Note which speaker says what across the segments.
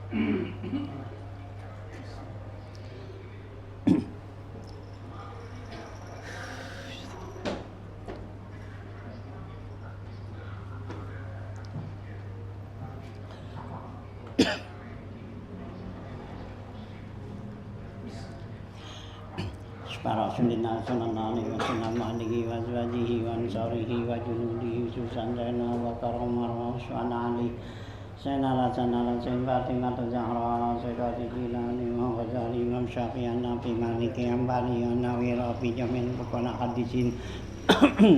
Speaker 1: Para sunina sunanani wa sunamalihi wa azwajihi wa ansarihi wa junudihi susandana wa karamar wa swanali senala senala senbatima tazahra sekati jilani wa ghazali imam syafi'an nabi maliki ambali nawi rafi jamin bukana hadisin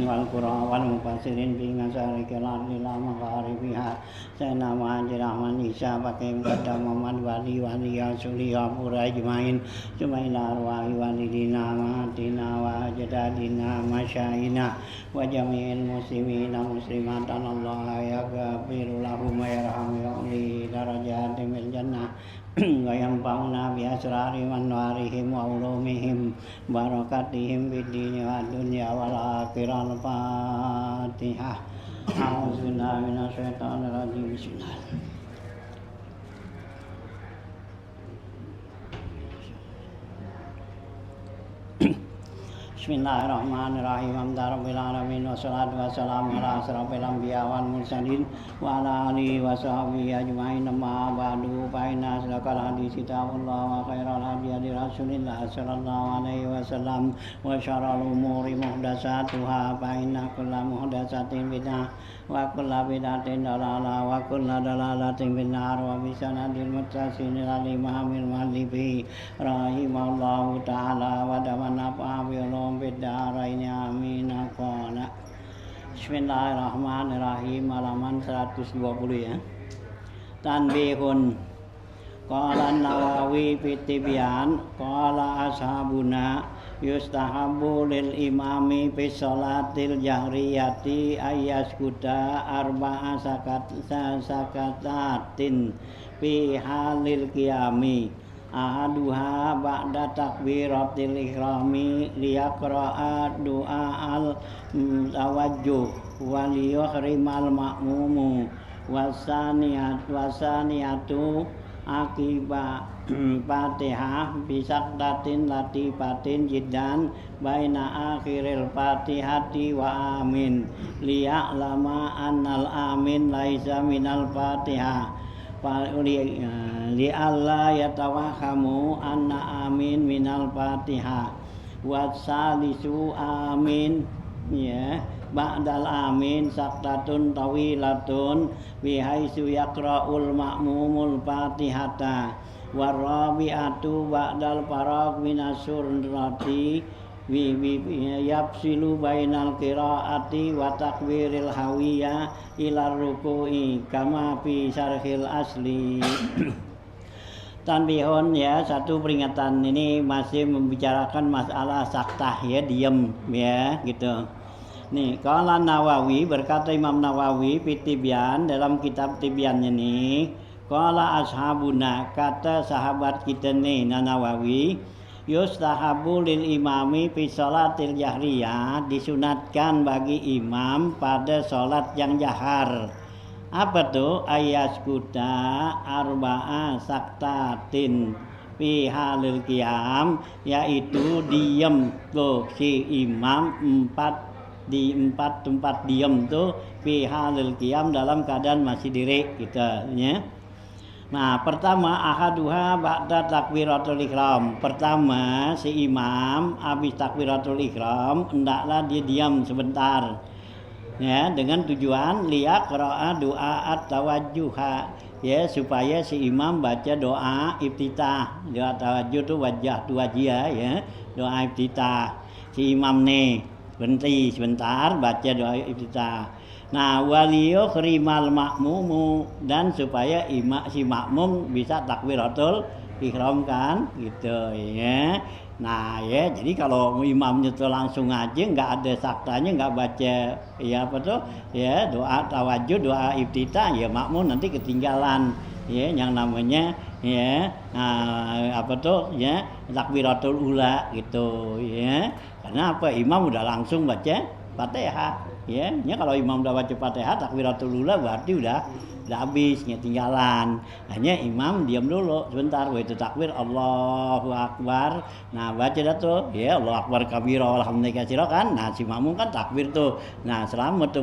Speaker 1: wal qura wal mufassirin bi ngasari kelal lama qaribiha sana muhajir ahman isa pakai kadam Muhammad wali asuli apura ijmain jumaila arwahi walidina mahatina wa jadadina masyaina wa jami'il muslimina muslimatan Allah ya ghafiru lahum wa yarhamu li darajatim fil jannah wa yanfa'una bi asrari wa anwarihim wa ulumihim barakatihim bid dini wa dunya wal akhirah. Al-Fatihah. A'udzubillahi minasyaitonir rajim. Bismillah. Bismillahirrahmanirrahim. Alhamdulillahirabbil alamin wassalatu wassalamu ala asrofil anbiya wal mursalin wa ala alihi wa sahbihi ajmain. Amma ba'du fa inna asdaqal haditsi kitabullah wa khairal hadi hadi Rasulillah sallallahu alaihi wasallam wa syarrul umuri muhdatsatuha fa inna kulla muhdatsatin bid'ah wa kulla bid'atin dalalah wa kulla dalalatin finnar wa bi sanadil muttasil ila imamil muallifi rahimallahu ta'ala wa damana fa'ilum bidaraini amin. Qala Bismillahirrahmanirrahim, halaman 120 ya. Tanbihun qala Nawawi fi Tibyan qala ashabuna yustahabu lil imami fi sholatil jahriyati ayyaskuta arba'a sakatatin fi halil qiyami ahaduha ba'da takbiratil ihrami liyaqra'a du'a'al tawajjuh wa liyuhrimal ma'mumu wasaniyatu akiba Fatihah bisakdatin latifatin jiddan baina akhiril fatihati wa amin liya'lama annal amin laisa minal fatihah li alla yatawahamu anna amin minal fatihah wa salisu amin ya ba'dal amin saktatun tawilatun bihaitsu yaqra'ul ma'mumul fatihata warabi'atu ba'dal faragh minas surati yapsilu bainal qiraati wa takbiril hawiyah ila ruku'i kama fi syarhil asli. Tanbihun ya, satu peringatan, ini masih membicarakan masalah saktah ya, diam ya gitu. Nih, qala Nawawi, berkata Imam Nawawi fi Tibyan, dalam kitab Tibyannya nih, qala ashabuna, kata sahabat kita nih Nawawi, yustahabu lil imami fi sholatil jahriyah, disunatkan bagi imam pada sholat yang jahar. Apa tuh? Ayaskuta arba'a saktatin fi halil qiyam, yaitu diem tuh si imam di empat tempat diem tuh fi halil qiyam, dalam keadaan masih diri gitu ya. Nah, pertama ahaduha ba'da takbiratul ihram. Pertama si imam habis takbiratul ihram hendaklah dia diam sebentar. Ya, dengan tujuan liyaqra'a du'a at-tawajjuha. Ya, supaya si imam baca doa iftitah. Doa tawajjuh itu wajah wajiyah ya. Doa iftitah. Si imam nih berhenti sebentar baca doa iftitah. Nah, waliyuhrimal ma'mumu, dan supaya si makmum bisa takbiratul ihram kan gitu ya. Nah ya, jadi kalau imamnya tuh langsung aja nggak ada saktanya, nggak baca ya apa tuh ya doa tawajjuh, doa iftitah, ya makmum nanti ketinggalan ya yang namanya ya apa tuh ya takbiratul ula gitu ya. Karena apa, imam udah langsung baca Fatihah Ya, kalau imam udah baca Fatihah takbiratul ula berarti udah habis, tinggalan. Hanya imam diam dulu sebentar, itu takbir Allahu Akbar. Nah, baca dah tuh, ya Allahu Akbar kabira alhamdulillah katsira kan. Nah, si makmum kan takbir tuh. Nah, selama tuh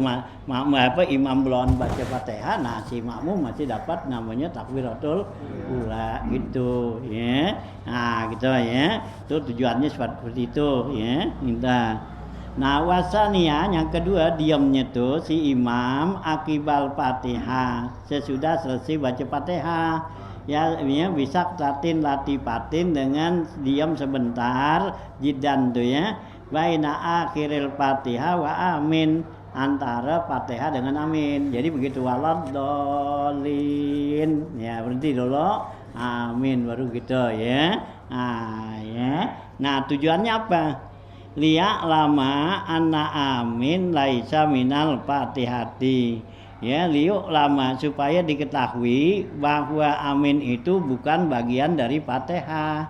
Speaker 1: imam belum baca Fatihah, nah si makmum masih dapat namanya takbiratul ula gitu, ya. Nah, gitu ya. Itu tujuannya seperti itu, ya. Minta. Nah, wasania yang kedua diamnya tuh si imam akibal Fatihah, sesudah selesai baca Fatihah. Ya bisa latipatin dengan diam sebentar jidan tuh ya. Baina akhiril Fatihah wa amin, antara Fatihah dengan amin. Jadi begitu waladhdallin. Ya, berhenti dulu. Amin baru gitu ya. Nah, tujuannya apa? Liya lama anna amin laisa minal Fatihati. Ya, liuk lama supaya diketahui bahwa amin itu bukan bagian dari Fatihah.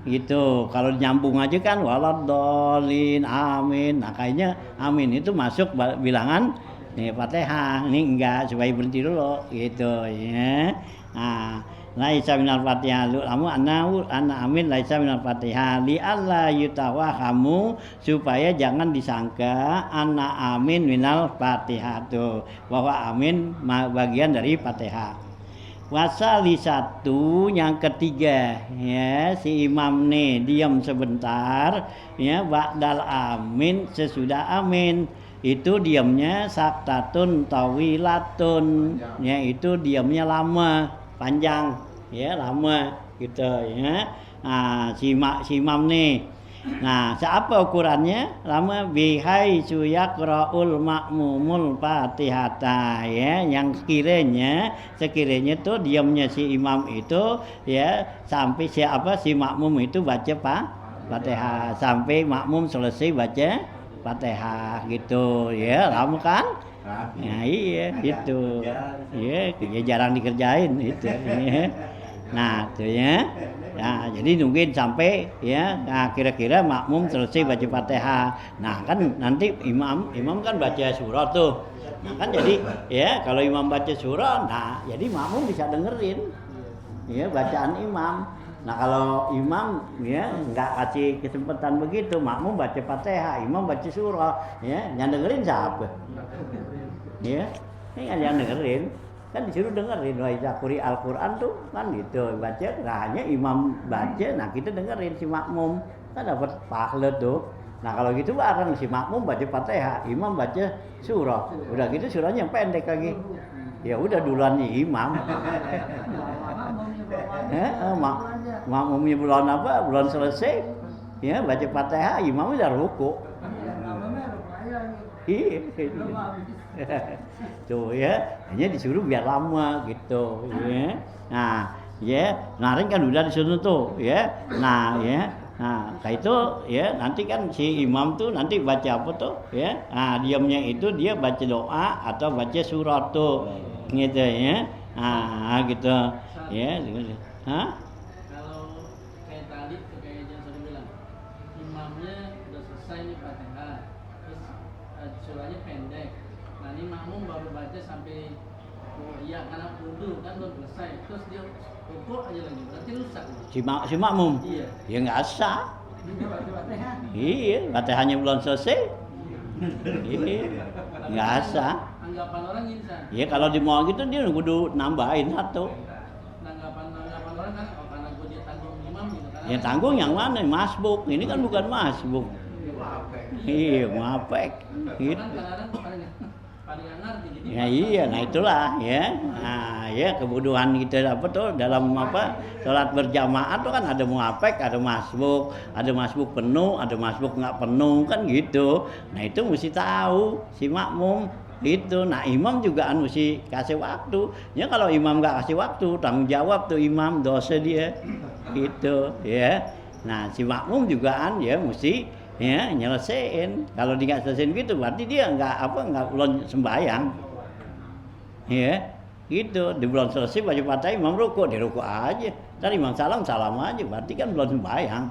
Speaker 1: Gitu. Kalau nyambung aja kan waladhdallin amin. Nah, kayaknya amin itu masuk bilangan Fatihah. Ini enggak, supaya berhenti dulu gitu ya. Nah, laisa minal Fatihah lamu anna amin laisa minal Fatihah li alla yutawahamu, supaya jangan disangka anna amin minal Fatihah tuh, bahwa amin bagian dari Fatihah. Wasali satu yang ketiga ya, si imam nih diam sebentar ya, ba'dal amin, sesudah amin itu diamnya saktatun tawilatun, ya itu diamnya lama, panjang ya, lama gitu ya. Nah, si imam nih, nah siapa ukurannya lama? Bihai suyaqraul makmumul Fatihata ya, yang sekiranya tuh diamnya si imam itu ya sampai si makmum itu baca Fatihah, sampai makmum selesai baca Fatihah gitu ya, lama kan? Nah, iya gitu. Ya jarang dikerjain itu ya. Nah, tuh ya. Nah, jadi nungguin sampai ya, nah, kira-kira makmum selesai baca Fatihah. Nah, kan nanti imam kan baca surah tuh. Nah, kan jadi ya kalau imam baca surah, nah jadi makmum bisa dengerin ya bacaan imam. Nah, kalau imam ya nggak kasih kesempatan begitu, makmum baca Fatihah, imam baca surah, ya yang dengerin siapa? Ya, ini yang dengerin, kan disuruh dengerin. Wa iza quri Al-Qur'an tuh kan gitu, baca, nah hanya imam baca, nah kita dengerin si makmum, kan dapat pahala tuh. Nah, kalau gitu bareng si makmum baca Fatihah, imam baca surah. Udah gitu surahnya yang pendek lagi. Ya udah duluan imam. Makmumnya bulan apa? Bulan selesai. Ya, baca Fatihah, imam udah ruku. Iya. Tuh ya, hanya disuruh biar lama gitu ya. Nah, ya, kemarin kan udah disuruh tuh ya. Nah, ya. Nah, kayak itu ya, nanti kan si imam tuh nanti baca apa tuh ya. Nah, diamnya itu dia baca doa atau baca surat tuh. Gitu ya. Nah, gitu. Ya,
Speaker 2: Hah? Kalau kayak tadi kayak yang saya bilang, imamnya udah selesai nih Fatihah, terus surahnya pendek. Nah, ini makmum baru baca sampai ya karena wudu kan belum selesai, terus dia rukuk aja lagi, berarti rusak.
Speaker 1: Si makmum?
Speaker 2: Iya.
Speaker 1: Ya nggak sah.
Speaker 2: Dia baca Fatihah.
Speaker 1: Iya, Fatihahnya belum selesai. Iya, nggak sah.
Speaker 2: Anggapan orang instan.
Speaker 1: Ya kalau di mall gitu dia kudu nambahin satu.
Speaker 2: Anggapan orang kan karena dia tanggung imam gitu kan.
Speaker 1: Ya tanggung yang mana? Masbuk. Ini kan bukan masbuk. Iya, mapek. Gitu.
Speaker 2: Kan kadang-kadang paling ngerti jadi.
Speaker 1: Ya iya, nah itulah ya. Nah, ya kebodohan kita apa tuh dalam apa? Salat berjamaah tuh kan ada muapek, ada masbuk penuh, ada masbuk nggak penuh kan gitu. Nah, itu mesti tahu si makmum itu. Nah, imam juga mesti kasih waktu. Ya kalau imam nggak kasih waktu, tanggung jawab tuh imam, dosa dia. Gitu ya. Nah, si makmum juga ya mesti ya nyelesain. Kalau dia nggak selesaiin gitu berarti dia nggak belum sembahyang. Ya, gitu. Di bulan selesai baca Fatihah imam rukuk, dia rukuk aja. Tadi imam salam aja, berarti kan belum sembahyang.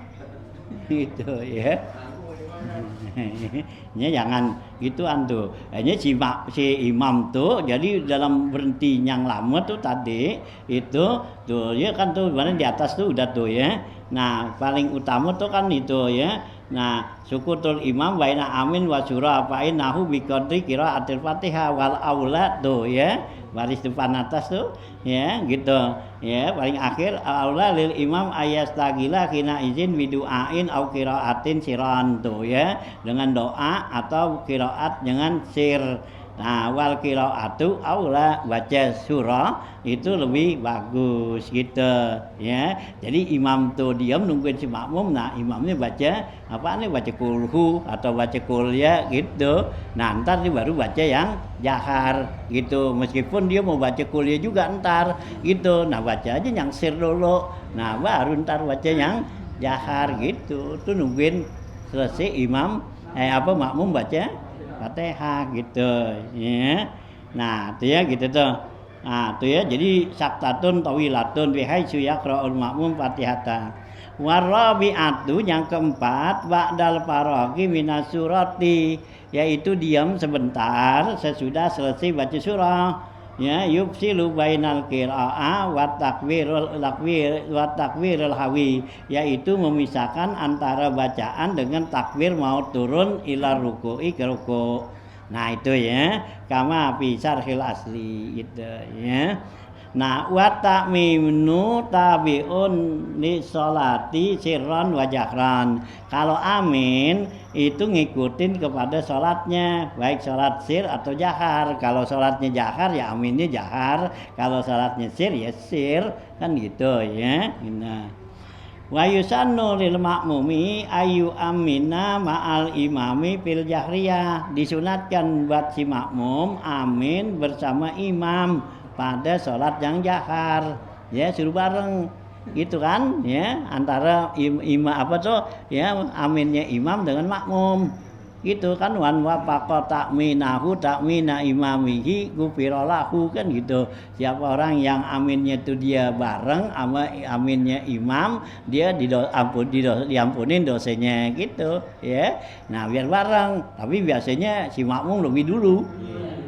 Speaker 1: Gitu ya. Ya jangan gituan tuh. Hanya si imam tuh jadi dalam berhenti yang lama tuh tadi itu tuh ya kan tuh mana di atas tuh udah tuh ya. Nah, paling utama tuh kan itu ya. Nah, sukutul imam baina amin wa surah apain nahu bi qadri qiraatil Fatihah wal aula tuh ya. Baris depan atas tuh ya gitu ya paling akhir aula lil imam ayastagila kina izin biduain au qiraatin siran tuh ya dengan doa atau qiraat dengan sir. Nah, wal qiraatu aula baca surah itu lebih bagus gitu ya. Jadi imam tuh diam nungguin si makmum. Nah, imamnya baca apa nih baca kulhu atau baca kuliah gitu. Nah, ntar dia baru baca yang jahar gitu. Meskipun dia mau baca kuliah juga ntar gitu. Nah, baca aja yang sir dulu. Nah, baru ntar baca yang jahar gitu. Tuh nungguin selesai imam makmum baca Fatihah gitu ya. Nah, itu ya gitu tuh. Nah, itu ya jadi saktatun tawilatun bihaitsu yaqra'ul makmum Fatihata. Warabi'atu yang keempat ba'dal faraghi minas surati yaitu diam sebentar sesudah selesai baca surah. Ya yufsilu bainal qira'ah wa takbirul hawi yaitu memisahkan antara bacaan dengan takbir mau turun ila ruku'i ke ruku'. Nah itu ya kama fi syarhil asli gitu ya. Nah wa ta'minu tabi'un li sholati sirran wa jahran. Kalau amin itu ngikutin kepada sholatnya baik sholat sir atau jahar. Kalau sholatnya jahar ya aminnya jahar, kalau sholatnya sir ya sir kan gitu ya. Nah wa yusannu lil makmumi ayu amina ma'al imami fil jahriyah. Disunatkan buat si makmum amin bersama imam pada sholat yang jahar ya suruh bareng gitu kan ya antara imam apa tuh ya aminnya imam dengan makmum gitu kan wan wafaqa ta'minahu ta'mina imamihi gufirolahu kan gitu. Siapa orang yang aminnya itu dia bareng sama aminnya imam dia diampunin dosanya gitu ya. Nah biar bareng tapi biasanya si makmum lebih dulu.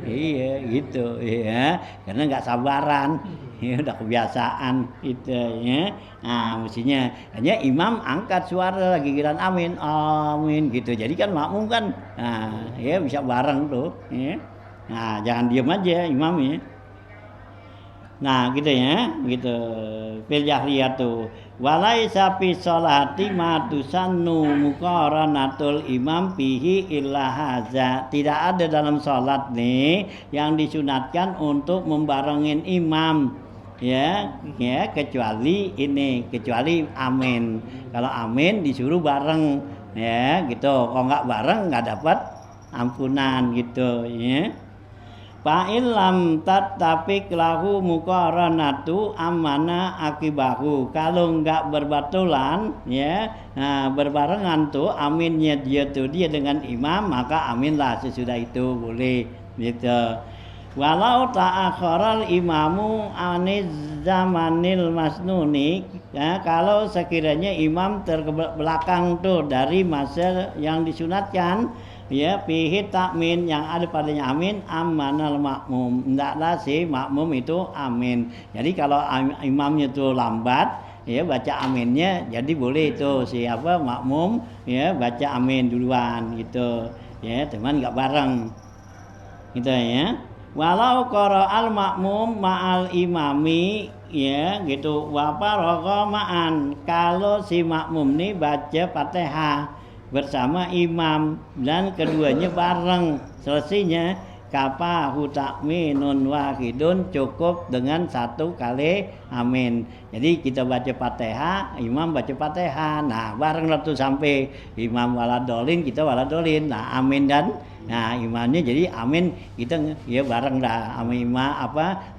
Speaker 1: Iya gitu ya karena nggak sabaran ya udah kebiasaan gitu ya. Nah mestinya hanya imam angkat suara giliran amin amin gitu jadi kan makmum kan ya bisa bareng tuh ya. Nah jangan diam aja imamnya. Nah gitu ya gitu fil jahriyatu walaisa fi sholati ma tusannu muqaranatul imam fihi illa haza. Tidak ada dalam sholat nih yang disunatkan untuk membarengin imam ya kecuali amin. Kalau amin disuruh bareng ya gitu. Kalau nggak bareng nggak dapat ampunan gitu ya. Fa'il lam tattafiq lahu muqaranatu amana akibahu. Kalau enggak berbatulan ya berbarengan tuh aminnya dia dengan imam maka aminlah sesudah itu boleh gitu. Walau ta'akharal imamu aniz zamanil masnuni ya, kalau sekiranya imam terbelakang tuh dari masa yang disunatkan ya fihi takmin yang ada padanya amin amanal makmum hendaklah si makmum itu amin. Jadi kalau imamnya itu lambat ya baca aminnya jadi boleh itu siapa makmum ya baca amin duluan gitu ya teman nggak bareng gitu ya. Walau qara'al makmum ma'al imami ya gitu wa faragha ma'an. Kalau si makmum nih baca Fatihah bersama imam dan keduanya bareng selesainya kafahu ta'minun wahidun cukup dengan satu kali amin. Jadi kita baca Fatihah, imam baca Fatihah. Nah, bareng waktu sampai imam waladolin kita waladolin. Nah, amin dan imamnya jadi amin kita ya bareng dah amin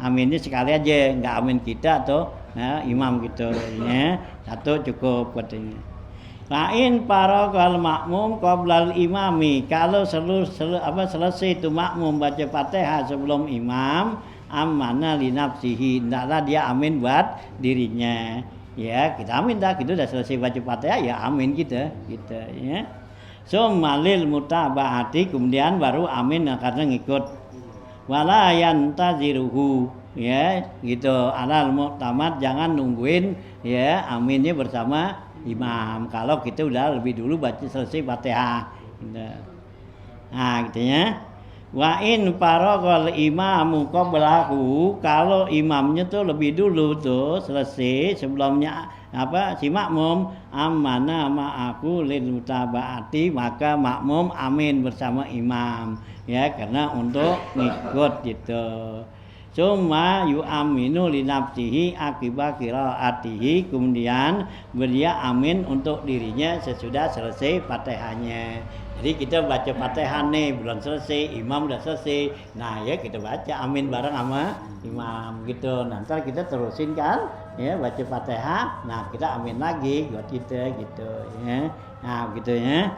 Speaker 1: aminnya sekali aja, enggak amin kita atau imam gitu ya. Satu cukup katanya. Lain paragal makmum qoblal imami. Kalau selesai itu makmum baca Fatihah sebelum imam, amana li nafsihi. Hendaklah dia amin buat dirinya. Ya, kita amin dah. Kita udah selesai baca Fatihah ya amin kita gitu ya. Sumalil mutabaati, kemudian baru amin karena ngikut. Wala yantaziruhu, ya gitu. Alal mu'tamad, jangan nungguin ya aminnya bersama imam. Kalau kita udah lebih dulu baca selesai Fatihah. Gitu. Nah, gitu ya. Wa in faraqal imamu qablahu, kalau imamnya tuh lebih dulu tuh selesai sebelumnya si makmum, amana ma'aku lil mutabaati, maka makmum amin bersama imam ya, karena untuk ngikut gitu. Cuma yu'aminu li nafsihi akibat qiraatihi, kemudian beria amin untuk dirinya sesudah selesai Fatihahnya. Jadi kita baca Fatihah nih, belum selesai, imam udah selesai. Nah ya kita baca amin bareng sama imam gitu. Nanti kita terusin kan, ya baca Fatihah. Nah kita amin lagi buat kita gitu ya. Nah begitu ya.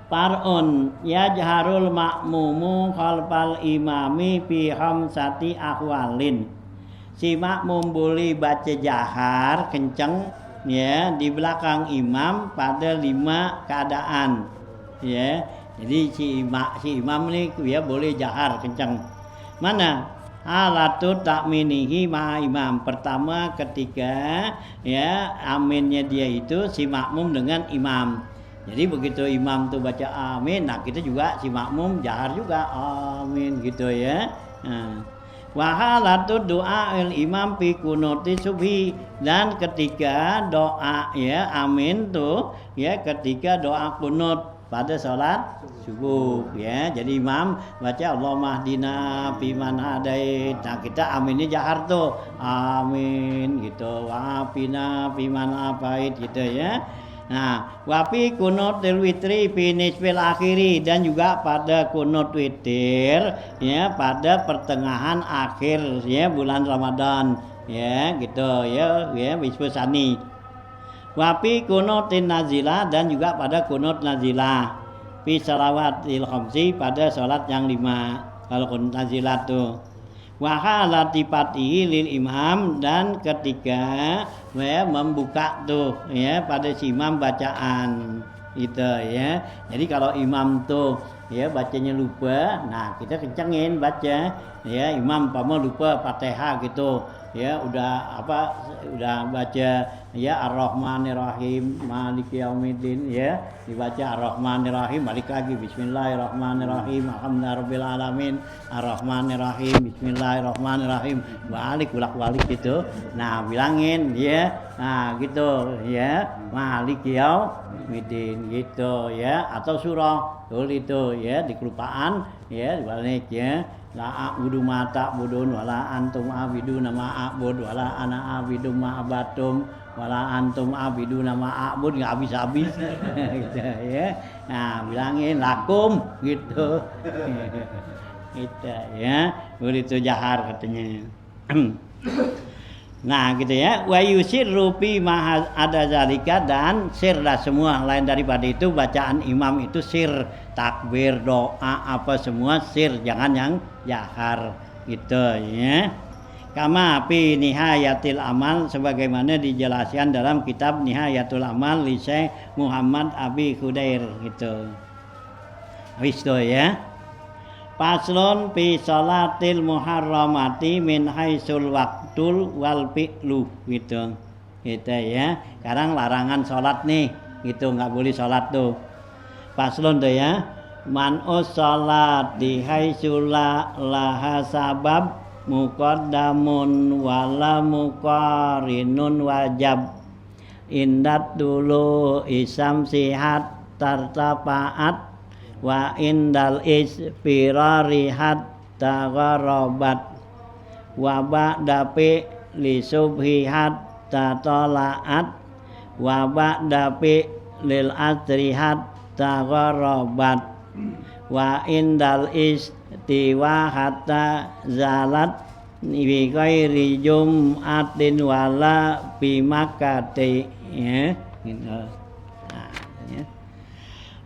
Speaker 1: Par'un yajharul makmumu khalfal imami fi khamsati ahwalin. Si makmum boleh baca jahar kenceng ya di belakang imam pada 5 keadaan ya. Jadi si imam nih ya boleh jahar kencang. Mana? Halatut takminihi ma imam. Pertama ketika ya aminnya dia itu si makmum dengan imam. Jadi begitu imam tuh baca amin, nah kita juga si makmum jahar juga amin gitu ya. Nah. Wahalatu doa imam fi kunuti subhi, dan ketika doa ya amin tuh ya ketika doa kunut pada sholat subuh ya. Jadi imam baca Allahumma hdina fiman hadait, nah kita aminnya jahar tuh amin gitu, wa afina fiman afait gitu ya. Nah, wafi kunutil witri fi nisfil akhiri, dan juga pada kunut witir ya pada pertengahan akhir ya bulan Ramadan ya gitu ya bisbusani. Wafi kunutin nazilah, dan juga pada kunut nazilah fi salawatil khamsi, pada salat yang 5 kalau kunut nazilah tuh. Wahalati patihi lil imam, dan ketika ya membuka tuh ya pada si imam bacaan gitu ya. Jadi kalau imam tuh ya bacanya lupa, nah kita kencengin baca ya. Imam pama lupa Fatihah gitu ya, udah baca ya Ar-Rahmanir-Rahim Maliki Yaumiddin ya, dibaca Ar-Rahmanir-Rahim, balik lagi Bismillahirrahmanirrahim Alhamdulillahirabbil alamin Ar-Rahmanir-Rahim Bismillahirrahmanirrahim, balik bolak-balik gitu. Nah bilangin ya, nah gitu ya Maliki Yaumiddin gitu ya, atau surah tuh itu ya di kelupaan ya dibalik ya. La a'budu ma ta'budun wala antum a'biduna ma a'bud wala ana a'bidu ma abatum wala antum a'biduna ma a'bud, enggak habis-habis gitu ya. Nah, bilangin lakum gitu. Gitu ya. Begitu jahar katanya. Nah gitu ya, wa yusirru fi ma ada zalika, dan sirlah semua lain daripada itu bacaan imam itu sir, takbir, doa apa semua sir, jangan yang jahar gitu ya. Kama fi nihayatil amal, sebagaimana dijelaskan dalam kitab Nihayatul Amal li Syekh Muhammad Abi Khudair gitu. Wis to ya. Paslon fi sholatil muharramati min haisul waqtul wal fi'lu gitu. Gitu ya. Sekarang larangan sholat nih, gitu nggak boleh sholat tuh. Paslon tuh ya. Man sholat di haisula laha sabab muqaddamun wala muqarinun wajab. Indat dulu isam sihat tartapaat wa indal isfirari hatta gharabat wa ba'da fi li subhi hatta tala'at wa ba'da fi lil asri hatta gharabat wa indal istiwa hatta zalat bi ghairi jum'atin wala bi makkati ya gitu.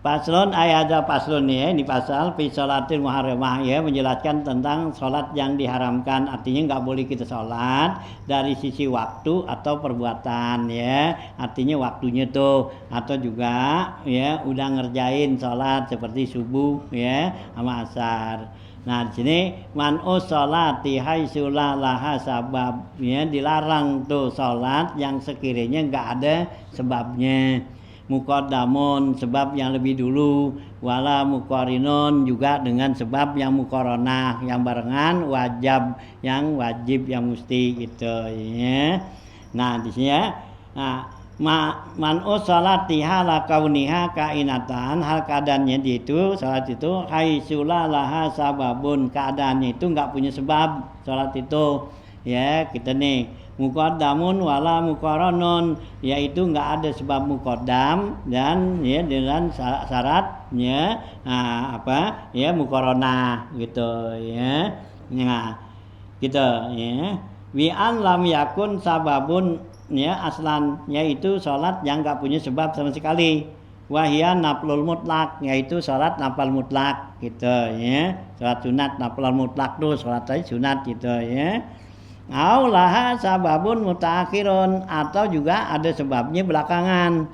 Speaker 1: Paslon ada paslon ya, ini pasal fi sholatil muharramah ya, menjelaskan tentang sholat yang diharamkan, artinya nggak boleh kita sholat dari sisi waktu atau perbuatan ya, artinya waktunya tuh, atau juga ya udah ngerjain sholat seperti subuh ya sama asar. Nah di sini man'u sholati haitsu la laha sabab ya, dilarang tuh sholat yang sekiranya nggak ada sebabnya. Muqaddamun sebab yang lebih dulu, wala muqarinun juga dengan sebab yang muqaranah yang barengan, wajib yang wajib yang mesti gitu ya. Nah di sini ya. Nah, man'u sholati hala kauniha kainatan, hal keadaannya itu salat itu haitsu la laha sababun, keadaannya itu enggak punya sebab salat itu ya. Kita nih muqaddamun wala muqaranun, yaitu enggak ada sebab muqaddam dan ya dengan syaratnya apa ya muqaranah gitu ya. Nah gitu ya. Wi an lam yakun sababun ya aslan, yaitu salat yang enggak punya sebab sama sekali. Wahia naflul mutlak, yaitu salat nafal mutlak gitu ya. Salat sunat nafal mutlak tuh salat sunat gitu ya. Aulaha sababun mutaakhirun, atau juga ada sebabnya belakangan.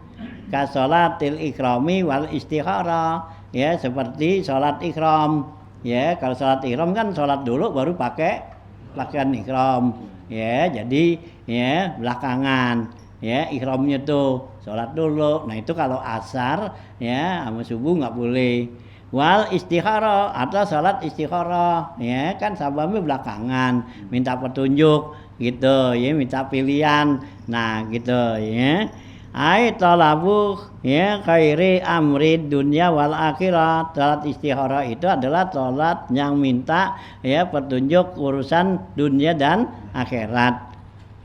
Speaker 1: Ka sholatil ikrami wal istikharah ya, seperti salat ikram ya. Kalau salat ikram kan salat dulu baru pakai pakaian ikram ya, jadi ya belakangan ya ikramnya tuh salat dulu. Nah itu kalau asar ya sama subuh nggak boleh. Wal istikharah atau salat istikharah ya kan sababnya belakangan, minta petunjuk gitu ya, minta pilihan. Nah gitu ya. Ai talabu ya khairi amri dunya wal akhirat. Salat istikharah itu adalah salat yang minta ya petunjuk urusan dunia dan akhirat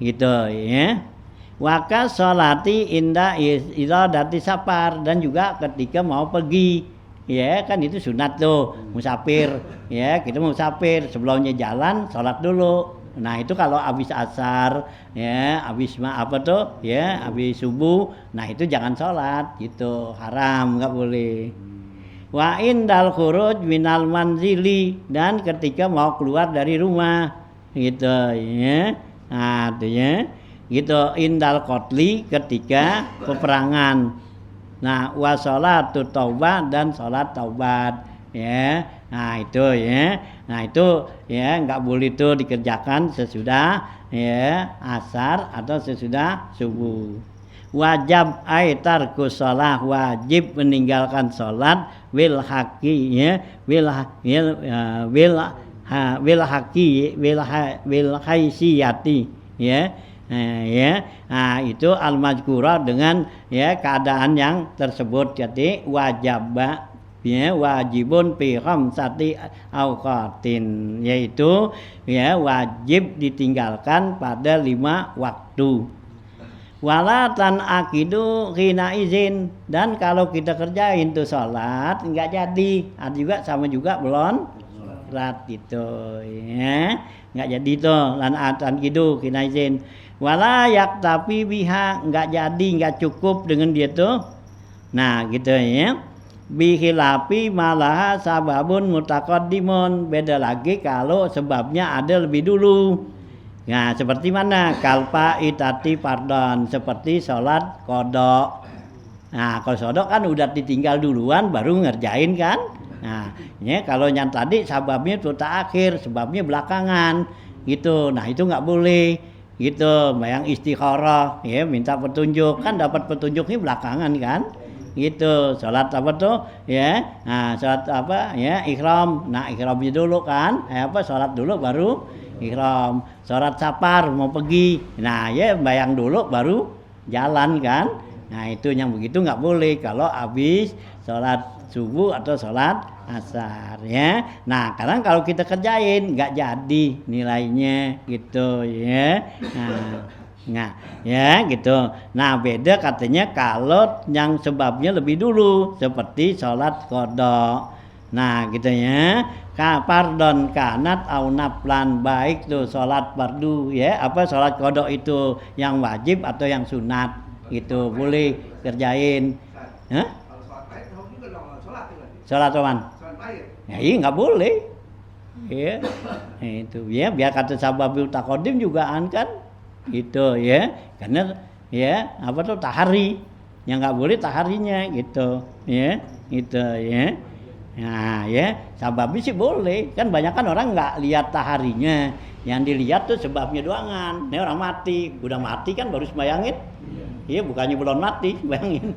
Speaker 1: gitu ya. Waka sholati inda iradati safar, dan juga ketika mau pergi ya kan itu sunat tuh musafir ya, kita mau musafir sebelumnya jalan sholat dulu. Nah itu kalau habis asar ya, habis apa tuh ya, habis subuh, nah itu jangan sholat gitu, haram, nggak boleh. Wa indal khuruj minal manzili, dan ketika mau keluar dari rumah gitu ya. Nah itu ya gitu, indal qatli ketika peperangan. Nah wa sholatu taubah, dan sholat taubat ya. Nah itu ya, nah itu ya nggak boleh itu dikerjakan sesudah ya asar atau sesudah subuh. Wajib aitarku sholat, wajib meninggalkan sholat wil haki ya, wil haki wil haisiyati ya. Ya, nah itu al-mazkurah dengan ya keadaan yang tersebut. Jadi wajaba ya, wajibun fi khamsati awqatin, yaitu ya wajib ditinggalkan pada 5 waktu. Walatan akidu hina izin, dan kalau kita kerjain tuh sholat enggak jadi, juga sama juga belum sholat gitu ya, enggak jadi tuh lan atan kidu hina izin. Walayak tapi biha, enggak jadi, enggak cukup dengan dia tuh. Nah gitu ya. Bihilapi malaha sababun mutaqaddimun, beda lagi kalau sebabnya ada lebih dulu. Nah seperti mana? Kalpa itati pardon, seperti sholat qada. Nah kalau sodok kan udah ditinggal duluan baru ngerjain kan. Nah ya kalau yang tadi sababnya tuh akhir, sebabnya belakangan gitu. Nah itu enggak boleh gitu. Bayang istikharah ya, minta petunjuk, kan dapat petunjuknya belakangan kan gitu. Salat apa tuh ya, nah salat apa ya, ikram. Nah ikramnya dulu kan apa, salat dulu baru ikram. Salat safar mau pergi, nah ya bayang dulu baru jalan kan. Nah itu yang begitu nggak boleh kalau habis salat subuh atau salat asar ya. Nah kadang kalau kita kerjain nggak jadi nilainya gitu ya. Nah ya gitu. Nah beda katanya kalau yang sebabnya lebih dulu, seperti sholat qada. Nah gitu ya. Pardon kanat au naflan, baik tuh sholat fardu ya, apa sholat qada itu yang wajib atau yang sunat gitu boleh kerjain. Hah? Sholat apaan?
Speaker 3: Sholat Maghrib.
Speaker 1: Ya iya nggak boleh. Ya, itu ya biar kata sababul taqadim juga kan gitu ya, karena ya apa tuh tahari yang nggak boleh taharinya gitu ya, gitu ya. Nah ya sababnya sih boleh, kan banyak kan orang nggak lihat taharinya, yang dilihat tuh sebabnya doangan. Ini orang mati, udah mati kan baru sembayangin. Iya, bukannya belum mati, bayangin.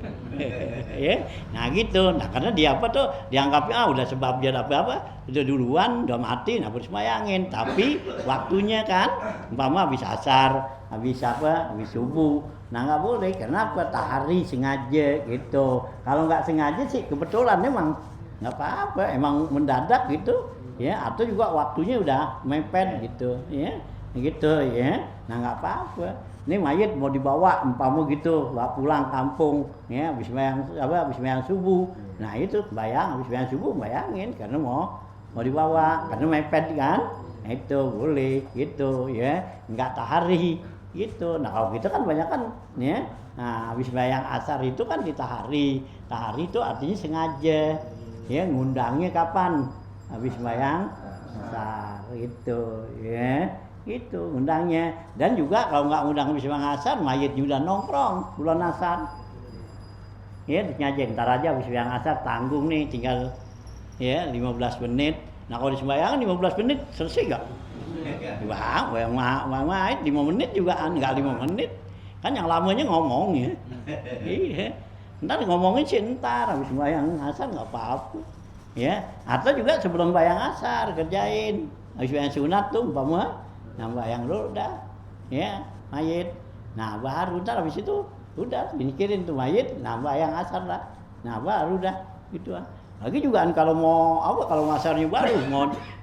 Speaker 1: Ya, nah gitu. Nah karena dia apa tuh dianggapnya udah sebab dia apa udah duluan, udah mati, nah baru sembayangin. Tapi waktunya kan, umpama habis asar, habis apa, habis subuh. Nah nggak boleh, kenapa? Tahari sengaja gitu. Kalau nggak sengaja sih kebetulan emang nggak apa-apa, emang mendadak gitu. Ya, atau juga waktunya udah mepet gitu, ya, gitu ya. Nah nggak apa-apa. Ini mayit mau dibawa umpama gitu, bawa pulang kampung, ya, habis sembahyang subuh. Nah itu bayang, habis sembahyang subuh bayangin karena mau dibawa, karena mepet kan. Nah, itu boleh gitu, ya, nggak tahari gitu. Nah kalau gitu kan banyak kan, ya. Nah habis sembahyang asar itu kan ditahari, tahari itu artinya sengaja, ya, ngundangnya kapan? Habis sembahyang asar itu, ya. Itu undangnya. Dan juga kalau nggak undang habis sembahyang asar, mayitnya udah nongkrong bulan asar. Ya, sengaja ntar aja habis sembahyang asar tanggung nih tinggal ya 15 menit. Nah, kalau di sembahyang 15 menit selesai enggak? Wah, mayit 5 menit juga enggak 5 menit. Kan yang lamanya ngomong ya. Iya. Ntar ngomongin sih ntar habis sembahyang asar enggak apa-apa. Ya, atau juga sebelum bayang asar kerjain. Habis bayang sunat tuh umpama bayang dulu udah, ya, mayit. Nah baru ntar habis itu udah mikirin tuh mayit, bayang asar lah. Nah baru udah gitu. Lagi juga kan kalau mau apa, kalau asarnya baru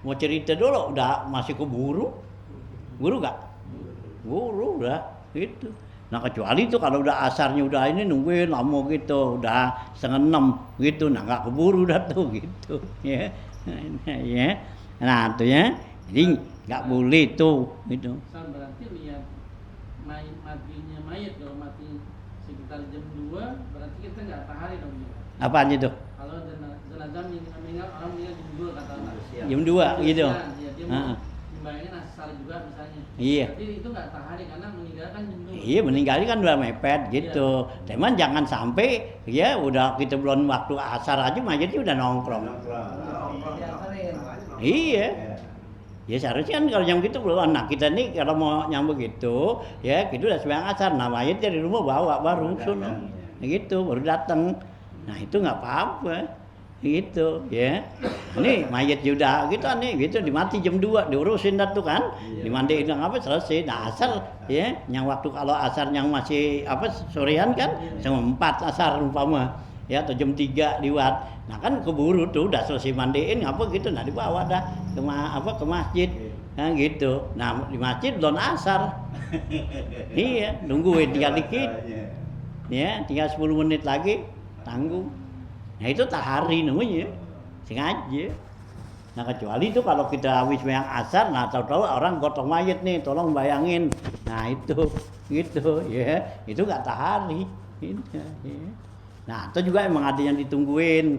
Speaker 1: mau cerita dulu udah masih keburu, buru gak? Buru udah gitu. Nah kecuali itu kalau udah asarnya udah ini nungguin lama gitu, udah 5:30 gitu, nah nggak keburu dah tuh gitu, ya, ya. Nah tuh ya, jadi nggak boleh tuh gitu.
Speaker 2: Berarti lihat matinya mayat, kalau mati sekitar jam 2 berarti kita nggak tahari dong ya.
Speaker 1: Apaan itu?
Speaker 2: Kalau jenazah meninggal, orang meninggal jam 2 kata Allah.
Speaker 1: Jam 2 gitu.
Speaker 2: Ya, dia mau dibayangin asar juga misalnya.
Speaker 1: Iya.
Speaker 2: Jadi itu nggak tahari karena meninggal kan jam 2.
Speaker 1: Iya, meninggal kan udah mepet gitu. Iya. Cuman jangan sampai ya udah kita belum waktu asar aja mayatnya udah nongkrong. Iya. Ya seharusnya kan kalau yang gitu belum. Nah kita nih kalau mau nyambung gitu, ya kita udah sembahyang asar, nah mayat dari rumah bawa baru sono, gitu baru datang. Nah itu nggak apa-apa, gitu ya. Ini mayat juga gitu nih, gitu dimati jam 2 diurusin dah tuh kan, dimandiin apa selesai. Nah asar ya, yang waktu kalau asar yang masih apa sorean kan, jam 4 asar umpama. Ya atau jam 3 liwat. Nah kan keburu tuh udah selesai mandiin apa gitu, nah dibawa dah ke masjid. Nah gitu. Nah di masjid belum asar. Iya, nungguin tinggal dikit. Ya, tinggal 10 menit lagi tanggung. Nah itu tahari namanya. Sengaja. Nah kecuali itu kalau kita habis bayang asar, nah tahu-tahu orang gotong mayat nih, tolong bayangin. Nah itu gitu ya. Itu enggak tahari. Gitu, ya. Nah, itu juga emang ada yang ditungguin,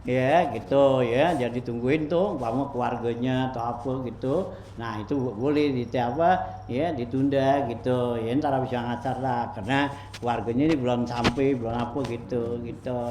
Speaker 1: ya gitu ya, jadi ditungguin tuh, umpama keluarganya atau apa gitu. Nah itu boleh ya ditunda gitu, ya ntar habis asar lah, karena keluarganya ini belum sampai, belum apa gitu